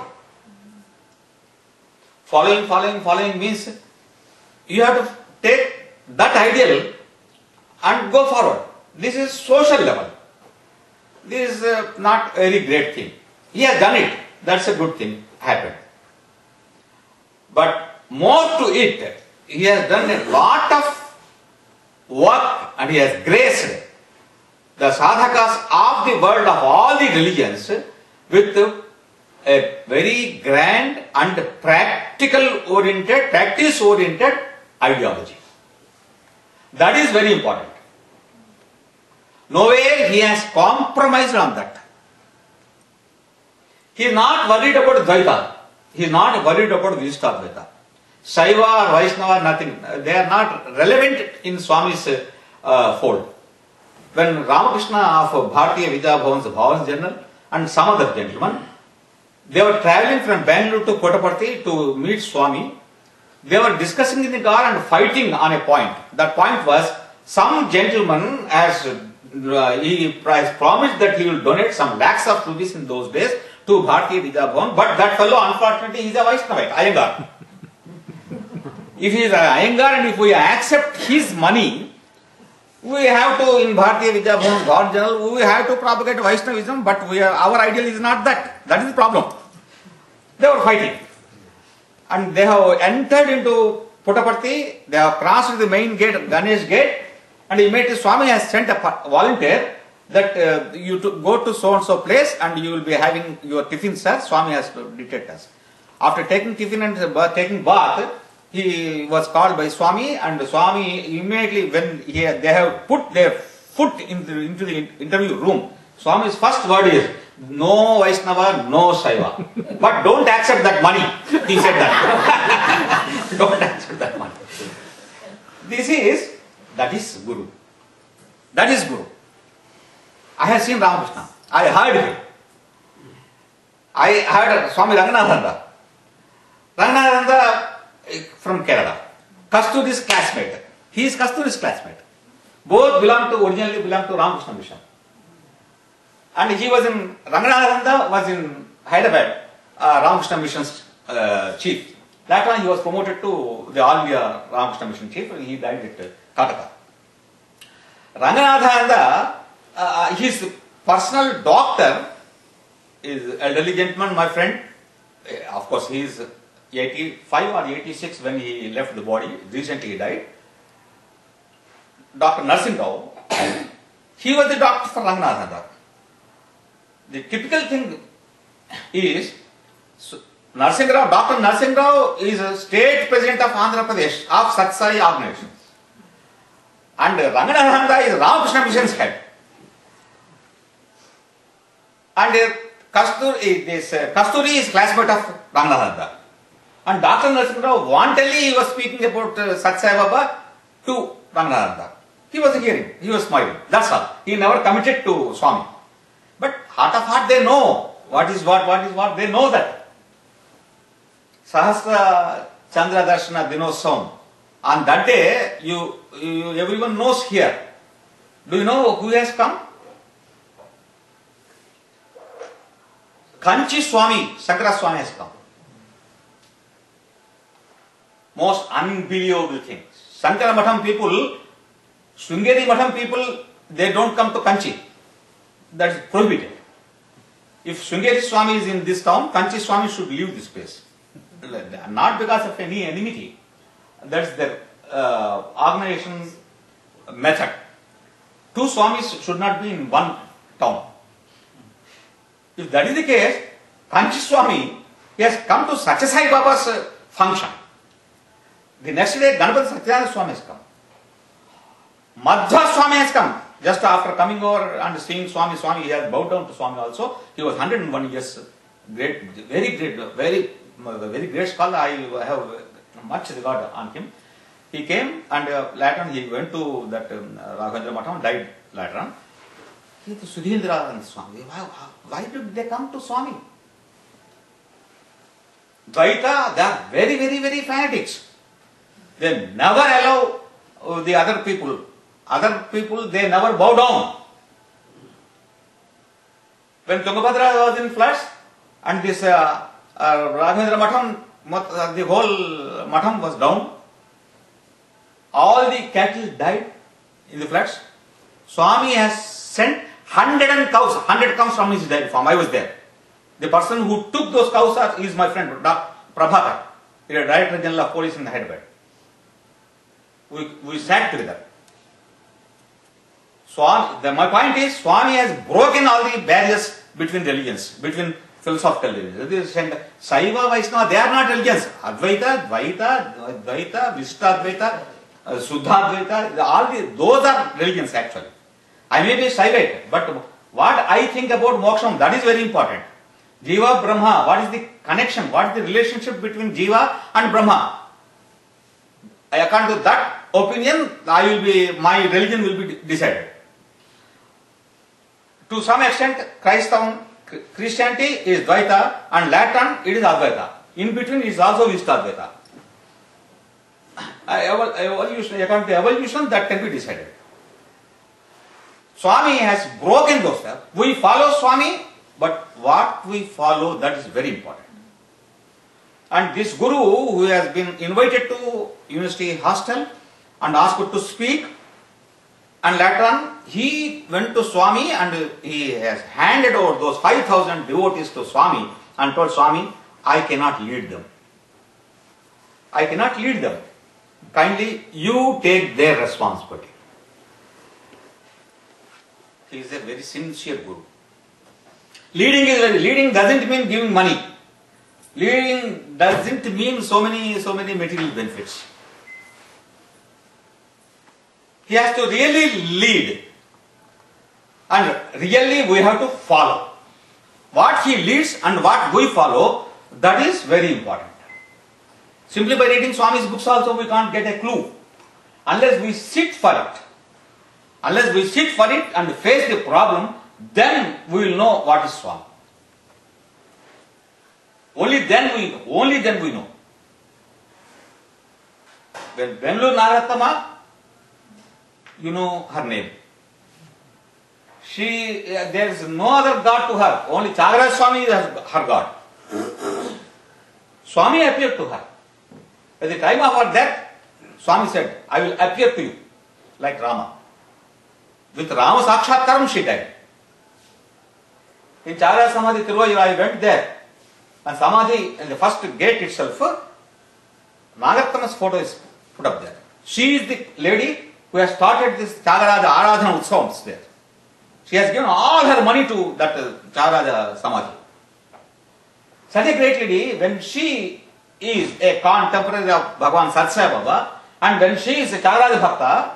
Following means you have to take that ideal and go forward. This is social level. This is not a very great thing. He has done it. That's a good thing happened. But more to it, he has done a lot of work and he has graced the sadhakas of the world of all the religions with a very grand and practice oriented ideology. That is very important. Nowhere he has compromised on that. He is not worried about Dvaita. He is not worried about Vishishtadvaita. Saiva or Vaishnava, nothing. They are not relevant in Swami's fold. When Ramakrishna of Bharatiya Vidya Bhavan's Bhavans General and some other gentlemen, they were travelling from Bangalore to Puttaparthi to meet Swami. They were discussing in the car and fighting on a point. That point was, some gentleman he promised that he will donate some lakhs of rupees in those days to Bharatiya Vidya Bhavan, but that fellow unfortunately is a Vaishnavite, Iyengar. If he is an Iyengar and if we accept his money, we have to, in Bharatiya Vidya Bhavan, God Journal, we have to propagate Vaishnavism, but our ideal is not that. That is the problem. They were fighting. And they have entered into Puttaparthi, they have crossed the main gate, Ganesh gate, and immediately Swami has sent a volunteer that you to go to so and so place and you will be having your tiffin, sir. Swami has dictated us. After taking tiffin and taking bath, he was called by Swami, and Swami immediately, when they have put their foot into the interview room, Swami's first word is, no Vaishnava, no Saiva. But don't accept that money. He said that. Don't accept that money. That is Guru. That is Guru. I have seen Ramakrishna. I heard him. I heard Swami Ranganathananda. Ranganathananda from Kerala. Kasturi's classmate. He is Kasturi's classmate. Both originally belong to Ramakrishna Mission. And he was in, Ranganathananda was in Hyderabad, Ramakrishna Mission's chief. That one he was promoted to the All India Ramakrishna Mission chief, and he died at Calcutta. Ranganathananda, his personal doctor is elderly gentleman, my friend. Of course, he is 85 or 86 when he left the body. Recently he died. Dr. Narsingh Rao, he was the doctor for Ranganathananda. The typical thing is, Narsingh Rao, Dr. Narsingh Rao is a state president of Andhra Pradesh of Satsai organization. And Ranganathananda is Ramakrishna Mission's head. And Kasturi is classmate of Ranganathananda. And Dr. Narsingh Rao wantonly he was speaking about Satsai Baba to Ranganathananda. He was hearing, he was smiling. That's all. He never committed to Swami. But heart of heart they know what is what, they know that. Sahasra Chandra Darshana Dinosam. On that day, everyone knows here. Do you know who has come? Kanchi Swami, Sankara Swami has come. Most unbelievable thing. Sankara Matham people, Sringeri Matham people, they don't come to Kanchi. That is prohibited. If Sringeri Swami is in this town, Kanchi Swami should leave this place. Not because of any enmity. That is their organization method. Two Swamis should not be in one town. If that is the case, Kanchi Swami, he has come to Satyasai Baba's function. The next day, Ganapati Satyananda Swami has come. Madhva Swami has come. Just after coming over and seeing Swami, he has bowed down to Swami also. He was 101 years, great, very great scholar. I have much regard on him. He came and later on he went to that Raghavendra Matham, died later on. He was Sudhindra and Swami. Why did they come to Swami? Dvaita, they are very fanatics. They never allow the other people. Other people, they never bow down. When Tungabhadra was in floods and this Raghavendra Matham, the whole Matham was down, all the cattle died in the floods. Swami has sent 100 cows from his dairy farm. I was there. The person who took those cows is my friend, Dr. Prabhakar, the Director General of Police in Hyderabad. We sat together. My point is, Swami has broken all the barriers between religions, between philosophical religions. Saiva, Vaishnava, they are not religions. Advaita, Dvaita, Dvaita, Vishtadvaita, Suddhadvaita, those are religions actually. I may be Saivite, but what I think about moksham, that is very important. Jiva, Brahma, what is the connection, what is the relationship between Jiva and Brahma? According to that opinion, my religion will be decided. To some extent, Christianity is Dvaita and Latin it is Advaita. In between is also Vishtadvaita. According to evolution, that can be decided. Swami has broken those steps. We follow Swami, but what we follow, that is very important. And this Guru who has been invited to university hostel and asked to speak. And later on, he went to Swami and he has handed over those 5,000 devotees to Swami and told Swami, I cannot lead them. I cannot lead them. Kindly, you take their responsibility. He is a very sincere guru. Leading doesn't mean giving money. Leading doesn't mean so many material benefits. He has to really lead. And really we have to follow. What he leads and what we follow, that is very important. Simply by reading Swami's books also we can't get a clue. Unless we sit for it. Unless we sit for it and face the problem, then we will know what is Swami. Only then we know. When Bengaluru Nagaratama, you know her name. There is no other God to her. Only Tyagaraja Swami is her God. Swami appeared to her. At the time of her death, Swami said, I will appear to you like Rama. With Rama Sakshatkaram she died. In Tyagaraja Samadhi Tiruvayur, I went there. And Samadhi, in the first gate itself, Nagaratama's photo is put up there. She is the lady who has started this Tyagaraja Aradhana Utsavams there. She has given all her money to that Tyagaraja Samadhi. Such a great lady, when she is a contemporary of Bhagavan Satsai Baba, and when she is a Tyagaraja Bhakta,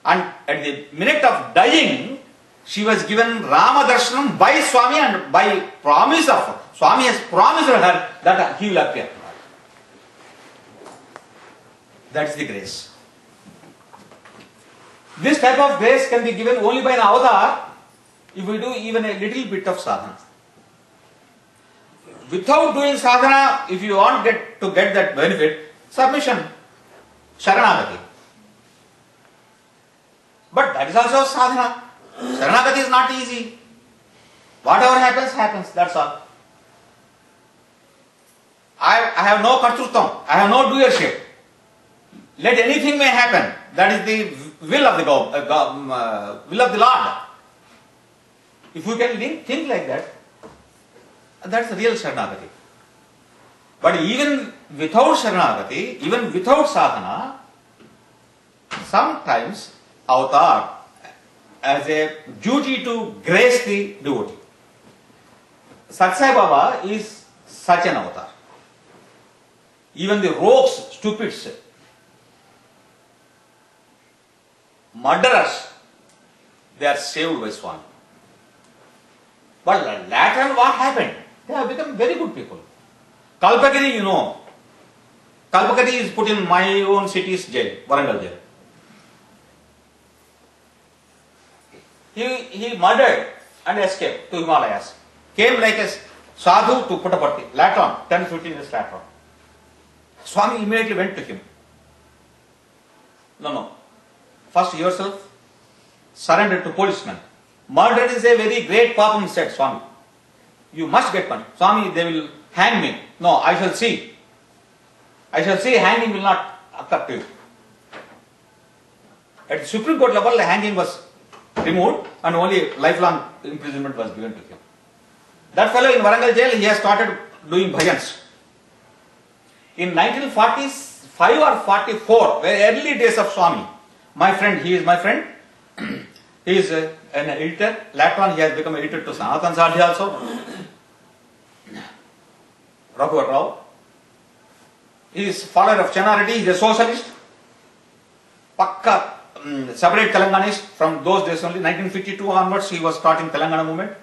and at the minute of dying, she was given Rama Darshanam by Swami and by promise of Swami has promised her that he will appear to her. That is the grace. This type of grace can be given only by an avatar if we do even a little bit of sadhana. Without doing sadhana, if you want to get that benefit, submission, sharanagati. But that is also sadhana. Sharanagati is not easy. Whatever happens, happens. That's all. I have no kartrutvam. I have no doership. Let anything may happen. That is the will of the Lord. If we can think like that, that's real Sharanagati. But even without Sharanagati, even without sadhana, sometimes avatar as a duty to grace the devotee. Satsai Baba is such an avatar. Even the rogues, stupids, murderers, they are saved by Swami. But later what happened? They have become very good people. Kalpagiri, you know. Kalpagiri is put in my own city's jail, Warangal jail. He murdered and escaped to Himalayas. Came like a sadhu to Puttaparthi. Later on, 10-15 years later on. Swami immediately went to him. No. First yourself surrender to policemen. Murder is a very great papam, said Swami. You must get money. Swami, they will hang me. No, I shall see. I shall see hanging will not occur to you. At the Supreme Court level, the hanging was removed and only lifelong imprisonment was given to him. That fellow in Warangal jail, he has started doing bhajans. In 1945 or 44, very early days of Swami, my friend, he is my friend, he is an editor. Later on, he has become editor to Sanatan Sadhi also. Raghuvar Rao. He is follower of Chennareddy, he is a socialist. Pakka separate Telanganist from those days only. 1952 onwards, he was starting Telangana movement.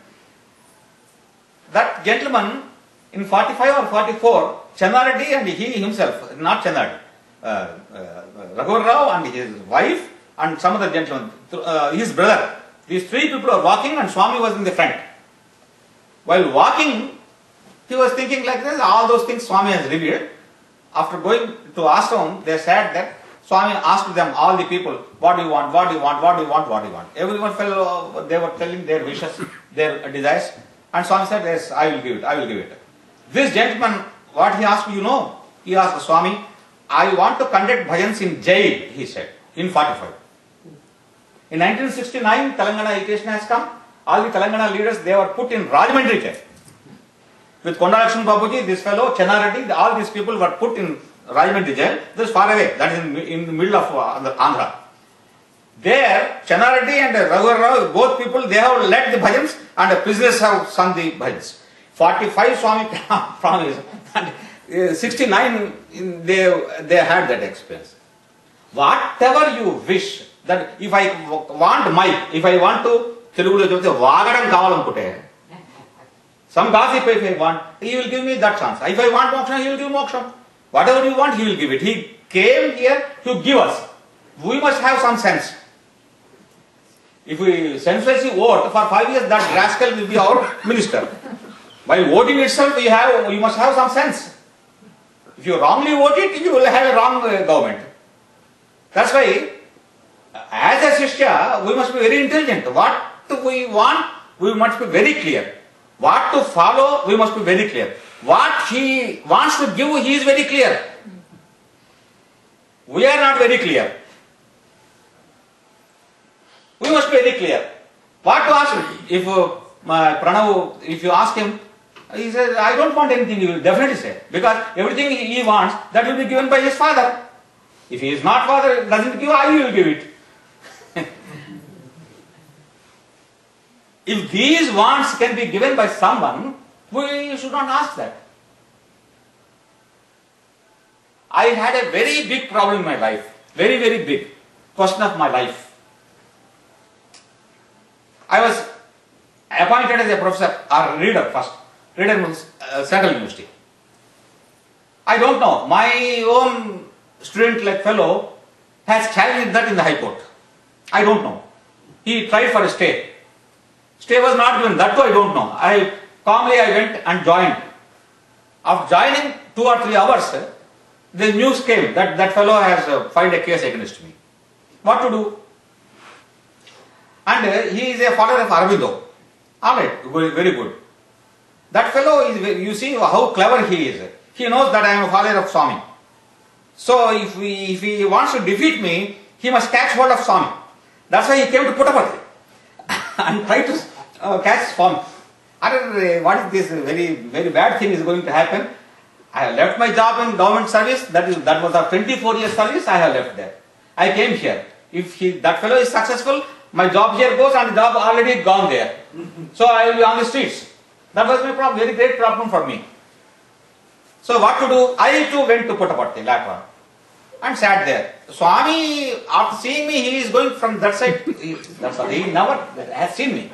That gentleman, in 45 or 44, Chennareddy and he himself, not Chennareddy, Raghuvar Rao and his wife and some other gentleman, his brother. These three people are walking and Swami was in the front. While walking, he was thinking like this, all those things Swami has revealed. After going to ashram, they said that Swami asked them, all the people, what do you want, what do you want, what do you want, what do you want? Everyone felt, they were telling their wishes, their desires. And Swami said, yes, I will give it, I will give it. This gentleman, what he asked, you know, he asked Swami, I want to conduct bhajans in jail, he said, in 45. In 1969, Telangana education has come. All the Telangana leaders, they were put in Rajahmundry jail. With Kondalakshan Babuji, this fellow, Chennareddy, all these people were put in Rajahmundry jail. This is far away, that is in the middle of Andhra. There, Chennareddy and Raghuvar Rao, both people, they have led the bhajans and the prisoners have sung the bhajans. 45 Swami promised, and 69 they had that experience. Whatever you wish, that if I want mic, if I want to Telugulo chepte vagadam kavalanunte, some gossip if I want, he will give me that chance. If I want moksha, he will give moksha. Whatever you want, he will give it. He came here to give us. We must have some sense. If we senselessly vote for 5 years, that rascal will be our minister. While voting itself, we must have some sense. If you wrongly vote it, you will have a wrong government. That's why, as a Shishya, we must be very intelligent. What we want, we must be very clear. What to follow, we must be very clear. What he wants to give, he is very clear. We are not very clear. We must be very clear. What to ask? If Pranav, if you ask him, he says, I don't want anything, he will definitely say. Because everything he wants, that will be given by his father. If he is not father, doesn't give, I will give it. If these wants can be given by someone, we should not ask that. I had a very big problem in my life. Very, very big. Question of my life. I was appointed as a professor or reader first. Reader in Central University. I don't know. My own student like fellow has challenged that in the High Court. I don't know. He tried for a stay. Stay was not given. That too I don't know. I went and joined. After joining 2 or 3 hours, the news came that that fellow has filed a case against me. What to do? And he is a follower of Aurobindo. Alright, very good. That fellow is, you see how clever he is. He knows that I am a follower of Swami. So if he wants to defeat me, he must catch hold of Swami. That's why he came to Puttaparthi and tried to catch Swami. What is this? Very, very bad thing is going to happen. I have left my job in government service. That was a 24 years service. I have left there. I came here. If that fellow is successful, my job here goes and the job already gone there. So I will be on the streets. That was my problem, very great problem for me. So what to do? I too went to Puttaparthi later on and sat there. Swami, after seeing me, he is going from that side. He never has seen me.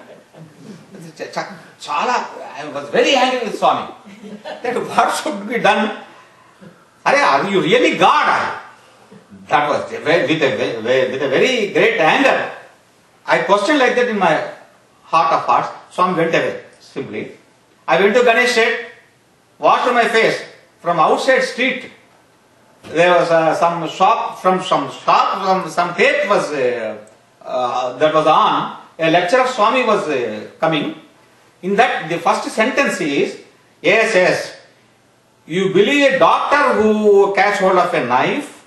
I was very angry with Swami. That what should be done? Are you really God? That was with a very great anger. I questioned like that in my heart of hearts. Swami went away, simply. I went to Ganesh Shed, washed my face. From outside street, there was some tape was that was on. A lecture of Swami was coming. In that, the first sentence is, yes, you believe a doctor who catch hold of a knife,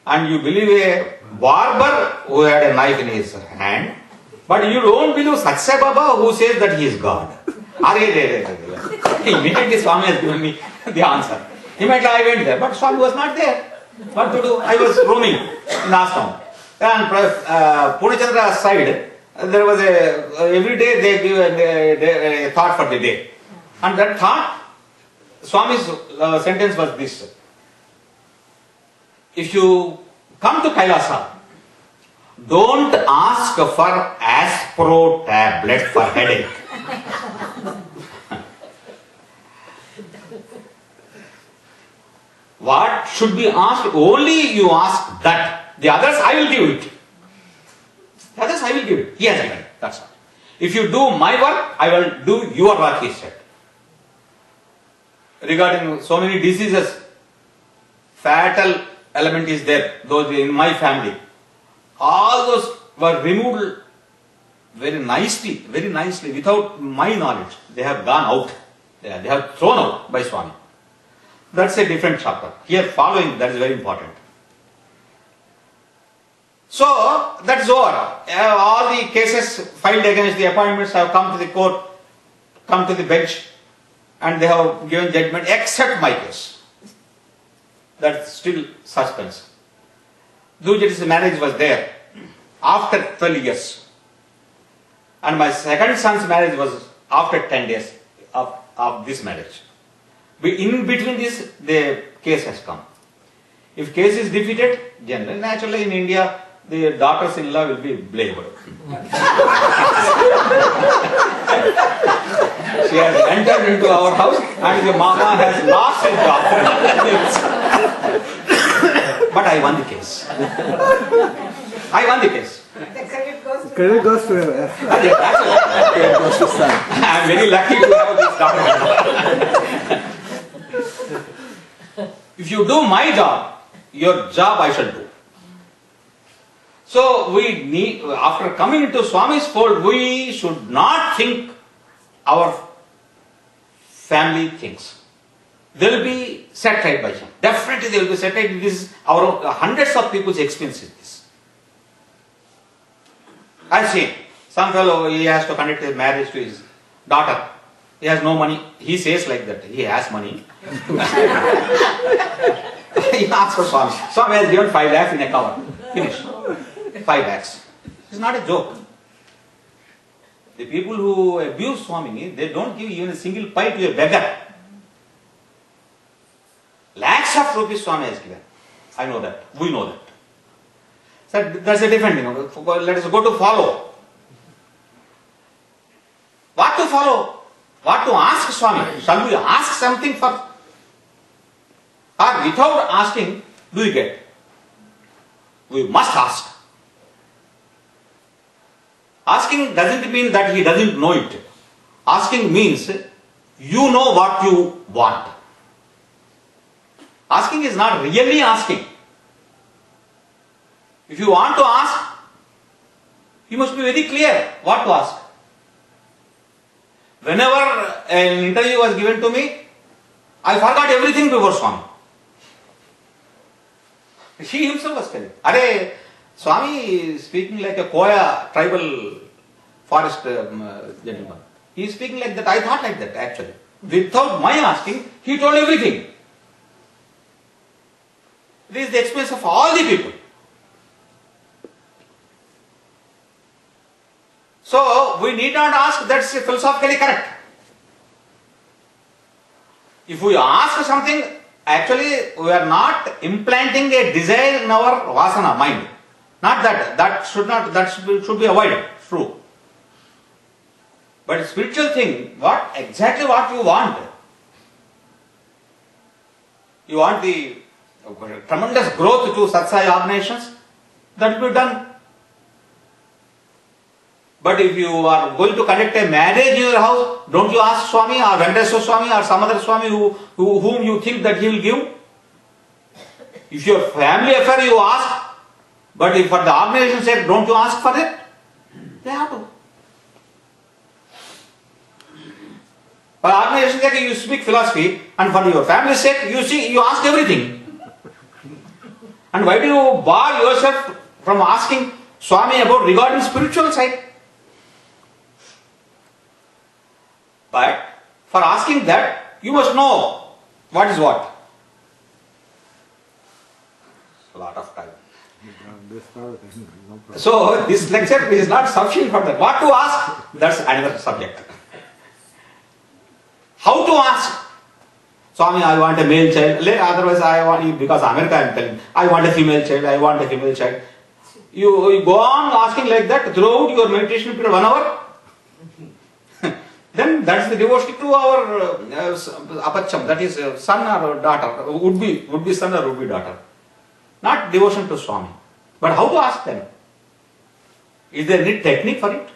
and you believe a barber who had a knife in his hand, but you don't believe Satya Baba who says that he is God. Immediately Swami has given me the answer. Immediately I went there, but Swami was not there. What to do? I was roaming in Assam. And Purnachandra's side, there was every day they give a thought for the day. And that thought, Swami's sentence was this. If you come to Kailasa, don't ask for Aspro tablet for headache. What should be asked? Only you ask that. The others I will give it. The others I will give it. He has given. That's all. If you do my work, I will do your work, he said. Regarding so many diseases, fatal element is there, those in my family. All those were removed very nicely, without my knowledge. They have gone out. They have thrown out by Swami. That's a different chapter. Here following, that is very important. So, that's over. All the cases filed against the appointments have come to the court, come to the bench, and they have given judgment except my case. That's still suspense. Dujiti's marriage was there after 12 years. And my second son's marriage was after 10 days of this marriage. In between this, the case has come. If case is defeated, generally, naturally in India, the daughters-in-law will be blamed. She has entered into our house and the mama has lost her job. But I won the case. I won the case. The credit goes to Credit goes to him. Yes. Credit goes to son. I am very lucky to have this daughter. If you do my job, your job I shall do. So we need, after coming into Swami's fold, we should not think our family things. They will be set right by him. Definitely they will be set right. This is our hundreds of people's experience is this. I have seen some fellow, he has to conduct a marriage to his daughter. He has no money. He says like that. He has money. He asks for Swami. Swami has given 5 lakhs in a cover. Finish. 5 lakhs. It's not a joke. The people who abuse Swami, they don't give even a single pie to a beggar. Lakhs of rupees Swami has given. I know that. We know that. So that's a different thing. Let us go to follow. What to follow? What to ask Swami? Shall we ask something first? Or without asking, do we get? We must ask. Asking doesn't mean that he doesn't know it. Asking means you know what you want. Asking is not really asking. If you want to ask, you must be very clear what to ask. Whenever an interview was given to me, I forgot everything before Swami. He himself was telling, "Arey, Swami is speaking like a Koya tribal forest gentleman. He is speaking like that." I thought like that actually. Without my asking, he told everything. It is the experience of all the people. So, we need not ask, that's philosophically correct. If we ask something, actually we are not implanting a desire in our vasana mind. Not that, that should be avoided, true. But spiritual thing, exactly what you want. You want the tremendous growth to Satsai organizations, that will be done. But if you are going to conduct a marriage in your house, don't you ask Swami or Venkateswara Swami or some other Swami whom you think that he will give? If your family affair you ask, but if for the organization's sake, don't you ask for it? They have to. For organization's sake, you speak philosophy, and for your family's sake, you ask everything. And why do you bar yourself from asking Swami about regarding spiritual side? But for asking that, you must know what is what. A lot of time. So this lecture is not sufficient for that. What to ask? That's another subject. How to ask? Swami, I want a male child. Otherwise, I want you, because America I am telling, I want a female child, I want a female child. You go on asking like that throughout your meditation period, 1 hour. Then that's the devotion to our apacham, that is son or daughter, would be son or would be daughter. Not devotion to Swami. But how to ask them? Is there any technique for it?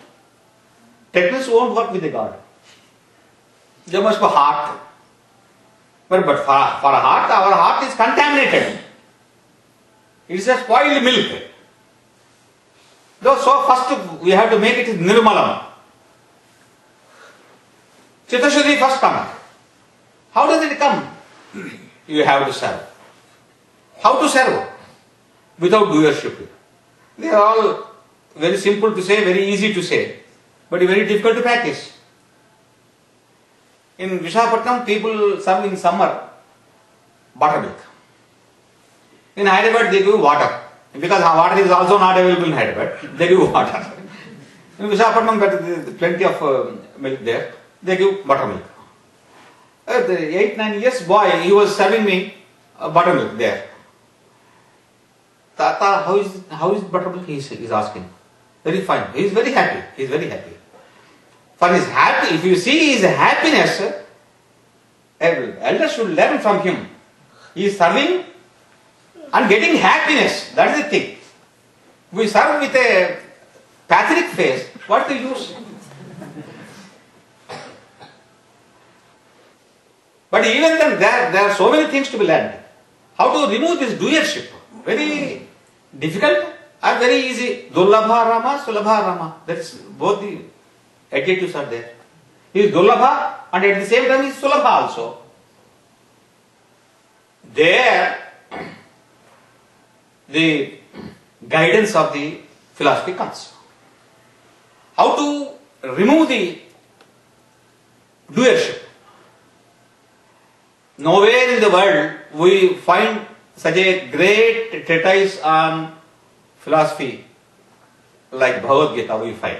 Techniques won't work with the God. There must be heart. But for a heart, our heart is contaminated. It is a spoiled milk. So first we have to make it nirmalam. Chitta Shuddhi first come. How does it come? you have to serve. How to serve? Without doership. They are all very simple to say, very easy to say, but very difficult to practice. In Visakhapatnam, people serve in summer buttermilk. In Hyderabad, they give water. Because water is also not available in Hyderabad, they give water. In Visakhapatnam, there is plenty of milk there. They give buttermilk. The 8-9 years boy, he was serving me buttermilk there. Tata, how is buttermilk? He is asking. Very fine. He is very happy. He is very happy. For his happy, if you see his happiness, elders should learn from him. He is serving and getting happiness. That is the thing. We serve with a pathetic face. What the use? But even then, there are so many things to be learned. How to remove this doership? Very difficult or very easy. Dullabha Rama, Sulabha Rama. That's both the adjectives are there. He is Dullabha and at the same time he is Sulabha also. There, the guidance of the philosophy comes. How to remove the doership? Nowhere in the world we find such a great treatise on philosophy like Bhagavad Gita we find.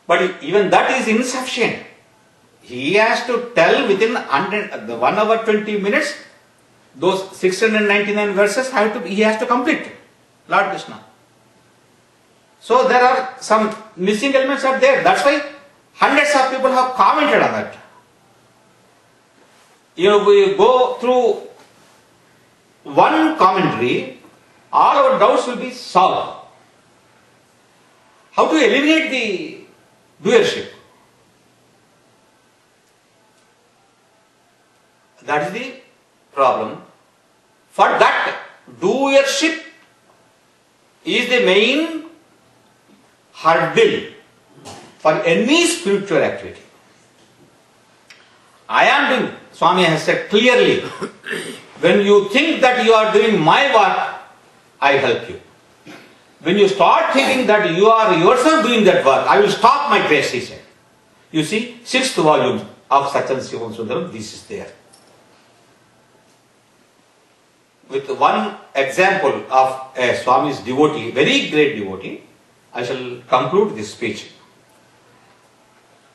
But even that is insufficient. He has to tell within 1 hour 20 minutes, those 699 verses he has to complete. Lord Krishna. So there are some missing elements are there. That's why hundreds of people have commented on that. We go through one commentary, all our doubts will be solved. How to eliminate the doership? That is the problem. For that, doership is the main hurdle for any spiritual activity. I am doing, Swami has said clearly, when you think that you are doing my work, I help you. When you start thinking that you are yourself doing that work, I will stop my grace, he said. You see, 6th volume of Satchan Sivam Sundaram, this is there. With one example of a Swami's devotee, very great devotee, I shall conclude this speech.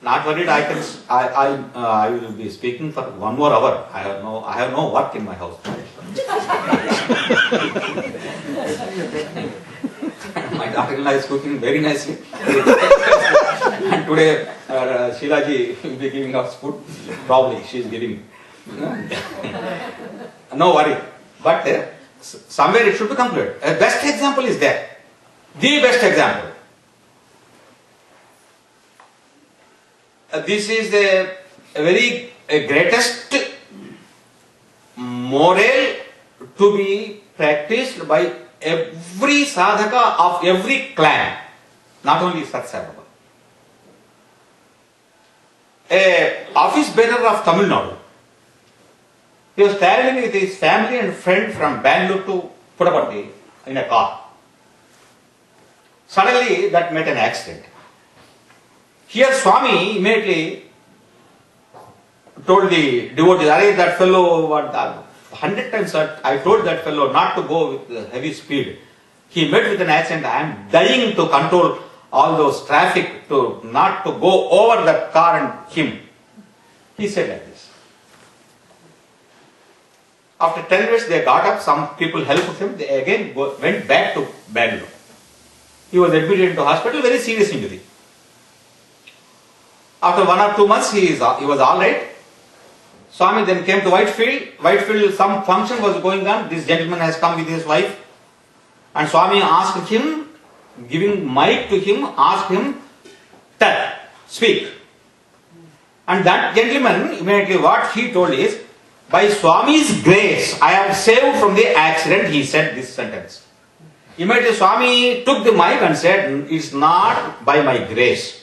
Not worried, I will be speaking for 1 more hour. I have no work in my house. My daughter-in-law is cooking very nicely. And today, Sheilaji will be giving us food. Probably she is giving. No worry. But somewhere it should be concluded. A best example is there. The best example. This is a very greatest moral to be practiced by every sadhaka of every clan, not only Sat Sai Baba. A office bearer of Tamil Nadu, he was traveling with his family and friend from Bangalore to Puttaparthi in a car. Suddenly that met an accident. Here Swami immediately told the devotee, that fellow, 100 times I told that fellow not to go with heavy speed. He met with an accident. I am dying to control all those traffic, not to go over that car and him. He said like this. After 10 minutes they got up, some people helped him, they again went back to Bangalore. He was admitted into hospital, very serious injury. After 1 or 2 months he was alright. Swami then came to Whitefield. Whitefield, some function was going on. This gentleman has come with his wife. And Swami asked him, giving mic to him, asked him, tell, speak. And that gentleman, immediately what he told is, by Swami's grace, I am saved from the accident, he said this sentence. Immediately Swami took the mic and said, it's not by my grace.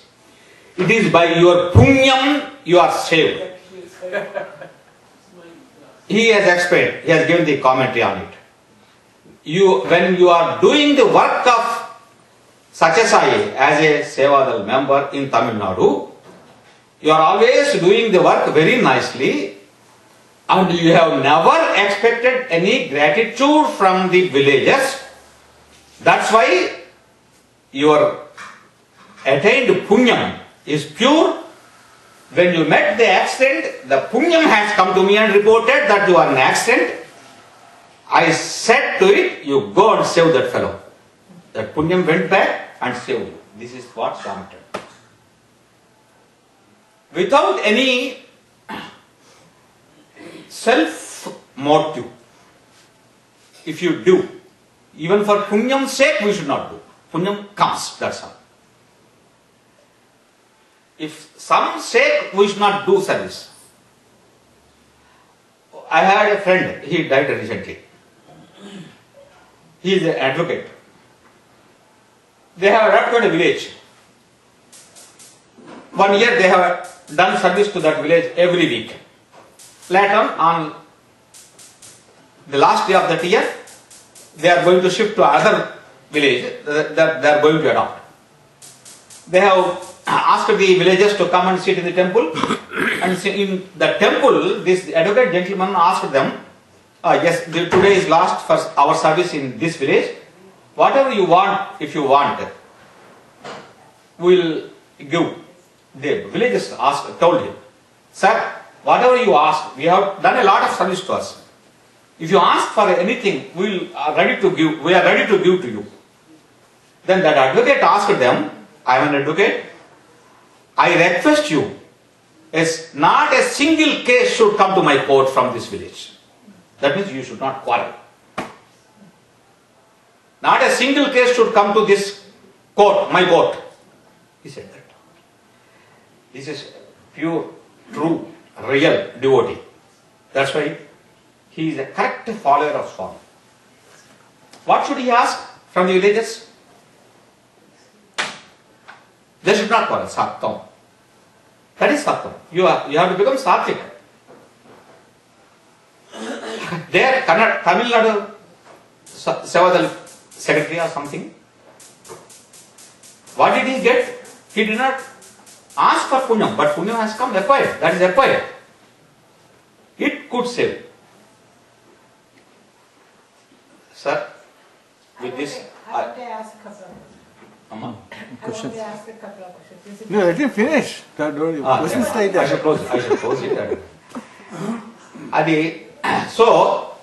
It is by your punyam you are saved. he has explained, he has given the commentary on it. When you are doing the work of Satyasai as a Sevadal member in Tamil Nadu, you are always doing the work very nicely and you have never expected any gratitude from the villagers. That's why your attained punyam is pure. When you met the accident, the punyam has come to me and reported that you are in an accident. I said to it, you go and save that fellow. That punyam went back and saved you. This is what Swami said. Without any self-motive, if you do, even for punyam's sake, we should not do. Punyam comes, that's all. If some sake, we should not do service. I had a friend, he died recently. He is an advocate. They have adopted a village. 1 year they have done service to that village every week. Later on the last day of that year, they are going to shift to another village that they are going to adopt. They have asked the villagers to come and sit in the temple, and in the temple this advocate gentleman asked them, yes, today is last for our service in this village. Whatever you want, if you want, we will give. The villagers told him, sir, whatever you ask, we have done a lot of service to us. If you ask for anything, we are ready to give to you. Then that advocate asked them, I am an advocate, I request you, yes, not a single case should come to my court from this village. That means you should not quarrel. Not a single case should come to this court, my court. He said that. This is pure, true, real devotee. That's why he is a correct follower of Swami. What should he ask from the villagers? They should not quarrel, Sattam. That is Sattam. You have to become Satvik. There, Tamil Nadu Sevadal secretary or something. What did he get? He did not ask for punyam, but punyam has come acquired. That is acquired. It could save. Sir, with this, I want to ask a couple of Amma? questions. I want to ask a couple of questions. No, let him finish. Don't worry. Questions like I should that. close it. So,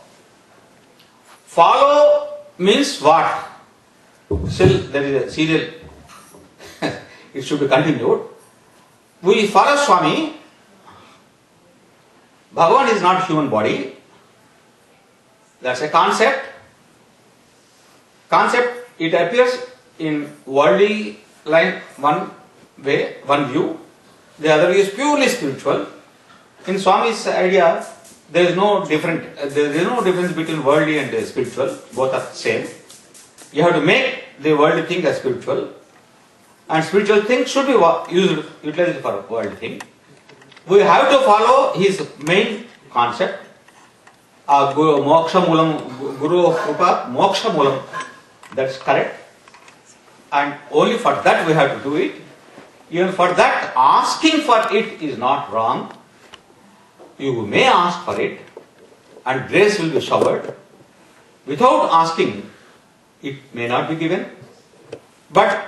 follow means what? Still, there is a serial. It should be continued. We follow Swami. Bhagavan is not human body. That's a concept. It appears in worldly line one way, one view. The other is purely spiritual. In Swami's idea, there is no difference between worldly and spiritual. Both are same. You have to make the worldly thing as spiritual, and spiritual thing should be utilized for worldly thing. We have to follow his main concept. Guru Moksha Moolam, Guru of Krupa, Moksha Moolam. That's correct. And only for that we have to do it. Even for that, asking for it is not wrong. You may ask for it, and grace will be showered. Without asking, it may not be given. But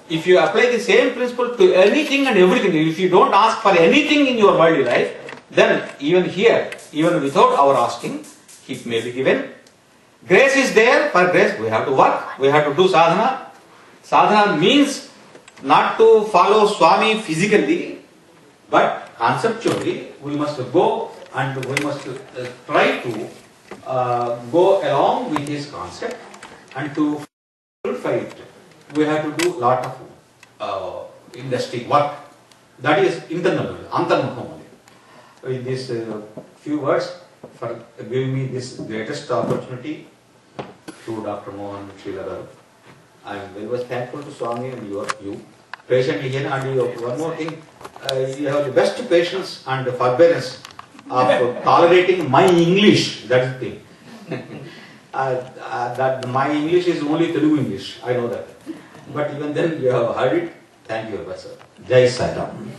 if you apply the same principle to anything and everything, if you don't ask for anything in your worldly life, then even here, even without our asking, it may be given. Grace is there. For grace, we have to work. We have to do sadhana. Sadhana means not to follow Swami physically, but conceptually, we must go and we must try to go along with his concept, and to purify it, we have to do lot of industry work. That is internal, antarmukha only. With these few words, for giving me this greatest opportunity to Dr. Mohan Sridhar, I am very much thankful to Swami and you. Patiently here, and one more thing, you have the best patience and forbearance of tolerating my English. That's the thing. That my English is only Telugu English. I know that. But even then, you have heard it. Thank you, Sir. Jai Sai Ram.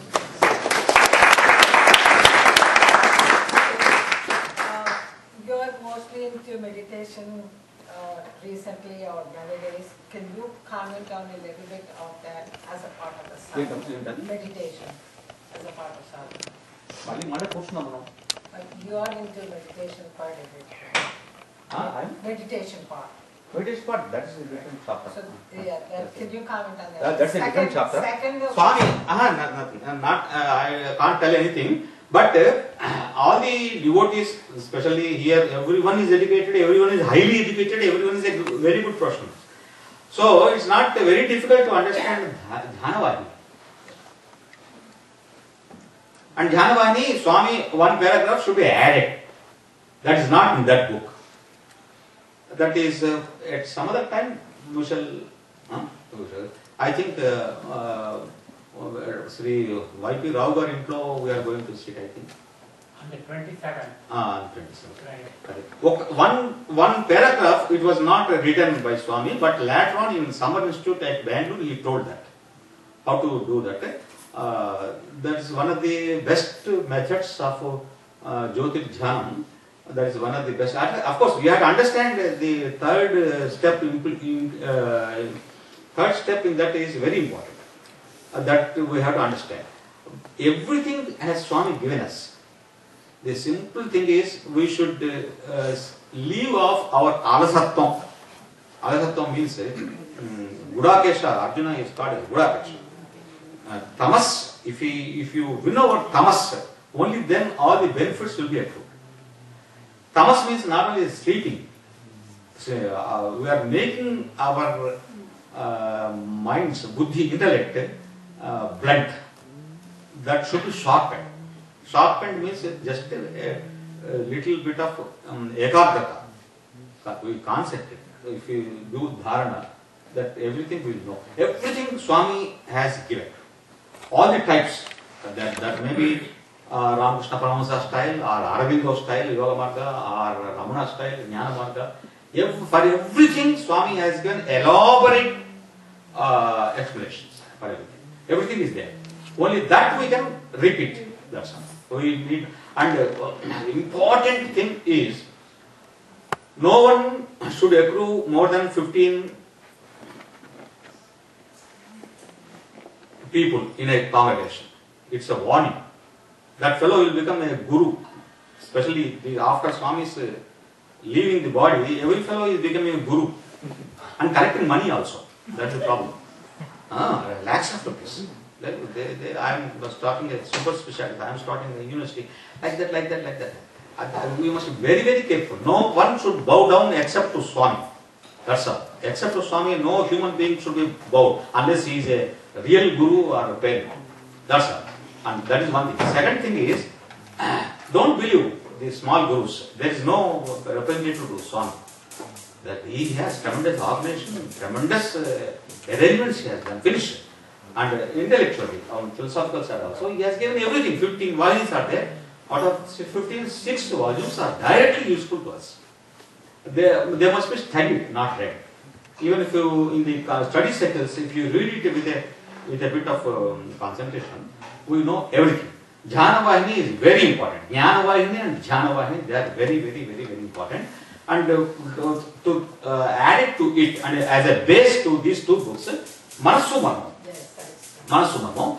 You are mostly into meditation recently or nowadays. Can you comment on a little bit of that as a part of the sadhana? Meditation as a part of sadhana. You are into meditation quite a bit. Meditation part. Meditation part, that is a different chapter. So, can you comment on that? That's a different chapter. Second, Swami, nothing. I can't tell anything. But all the devotees, especially here, everyone is educated, everyone is highly educated, everyone is a very good professional. So it's not very difficult to understand Dhyanavahini. And Dhyanavahini, Swami, one paragraph should be added. That is not in that book. That is at some other time we shall. I think Sri Y.P. Rao gar intlo we are going to sit. I think. On the 27th. On 27th. One paragraph. It was not written by Swami, but later on in Summer Institute at Bangalore he told that how to do that. That is one of the best methods of Jyotir Dhyanam. That is one of the best. Of course, we have to understand the third step. Third step in that is very important. That we have to understand. Everything has Swami given us. The simple thing is we should leave off our alasatvam. Alasatvam means Gudakesha. Arjuna is called as Gudakesha. Tamas. If you win over tamas, only then all the benefits will be accrued. Tamas means not only sleeping. So, we are making our minds, buddhi, intellect blunt. That should be sharpened. Sharpened means just a little bit of ekagrata. We concentrate. If you do dharana, that everything will know. Everything Swami has given. All the types that may be Ramakrishna Paramahansa style, or Aurobindo style, Yoga Marga, or Ramana style, Jnana Marga. For everything, Swami has given elaborate explanations for everything. Everything is there. Only that we can repeat. That's all. We need. And important thing is, no one should accrue more than 15 people in a congregation. It's a warning. That fellow will become a guru. Especially after Swami is leaving the body, every fellow is becoming a guru. And collecting money also. That's the problem. Lakhs of rupees. I was starting a super specialty. I am starting a university. Like that. We must be very, very careful. No one should bow down except to Swami. That's all. Except to Swami, no human being should be bowed unless he is a real guru or a parent. That's all. And that is one thing. Second thing is, don't believe the small gurus. There is no representative to Swami. That he has tremendous organization, tremendous arrangements he has done, finished. And intellectually, on philosophical side also, he has given everything. 15 volumes are there. Out of 15, 6 volumes are directly useful to us. They must be studied, not read. Even if you, in the study circles, if you read it with a bit of concentration, we know everything. Dhyanavahini is very important. Jnanavahini and Dhyanavahini, they are very, very, very, very important. And to add it to it, and as a base to these two books, Manassu Marma. Manassu Marma.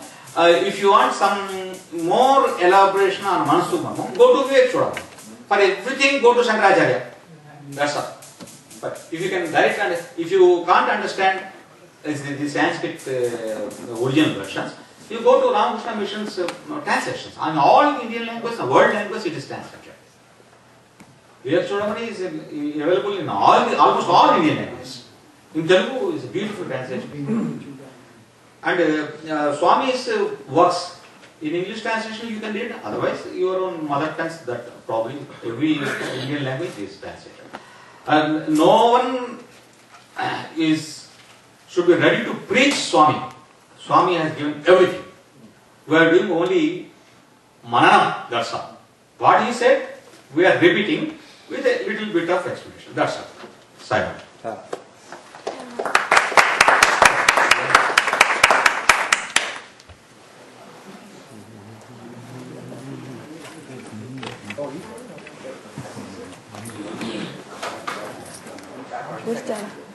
If you want some more elaboration on Manassu Marma, go to Vivek Chudamani. For everything, go to Shankaracharya. That's all. But if you can direct and if you can't understand the Sanskrit original versions, you go to Ramakrishna Mission's translations. On all Indian languages, world language, it is translated. Vivek Chudamani is available in almost all Indian languages. In Telugu, is a beautiful translation. And Swami's works in English translation you can read. Otherwise, your own mother tongues, that probably every Indian language is translated. And no one should be ready to preach Swami. Swami has given everything. We are doing only mananam, that's all. What he said, we are repeating with a little bit of explanation. That's all. Simon. Who's that?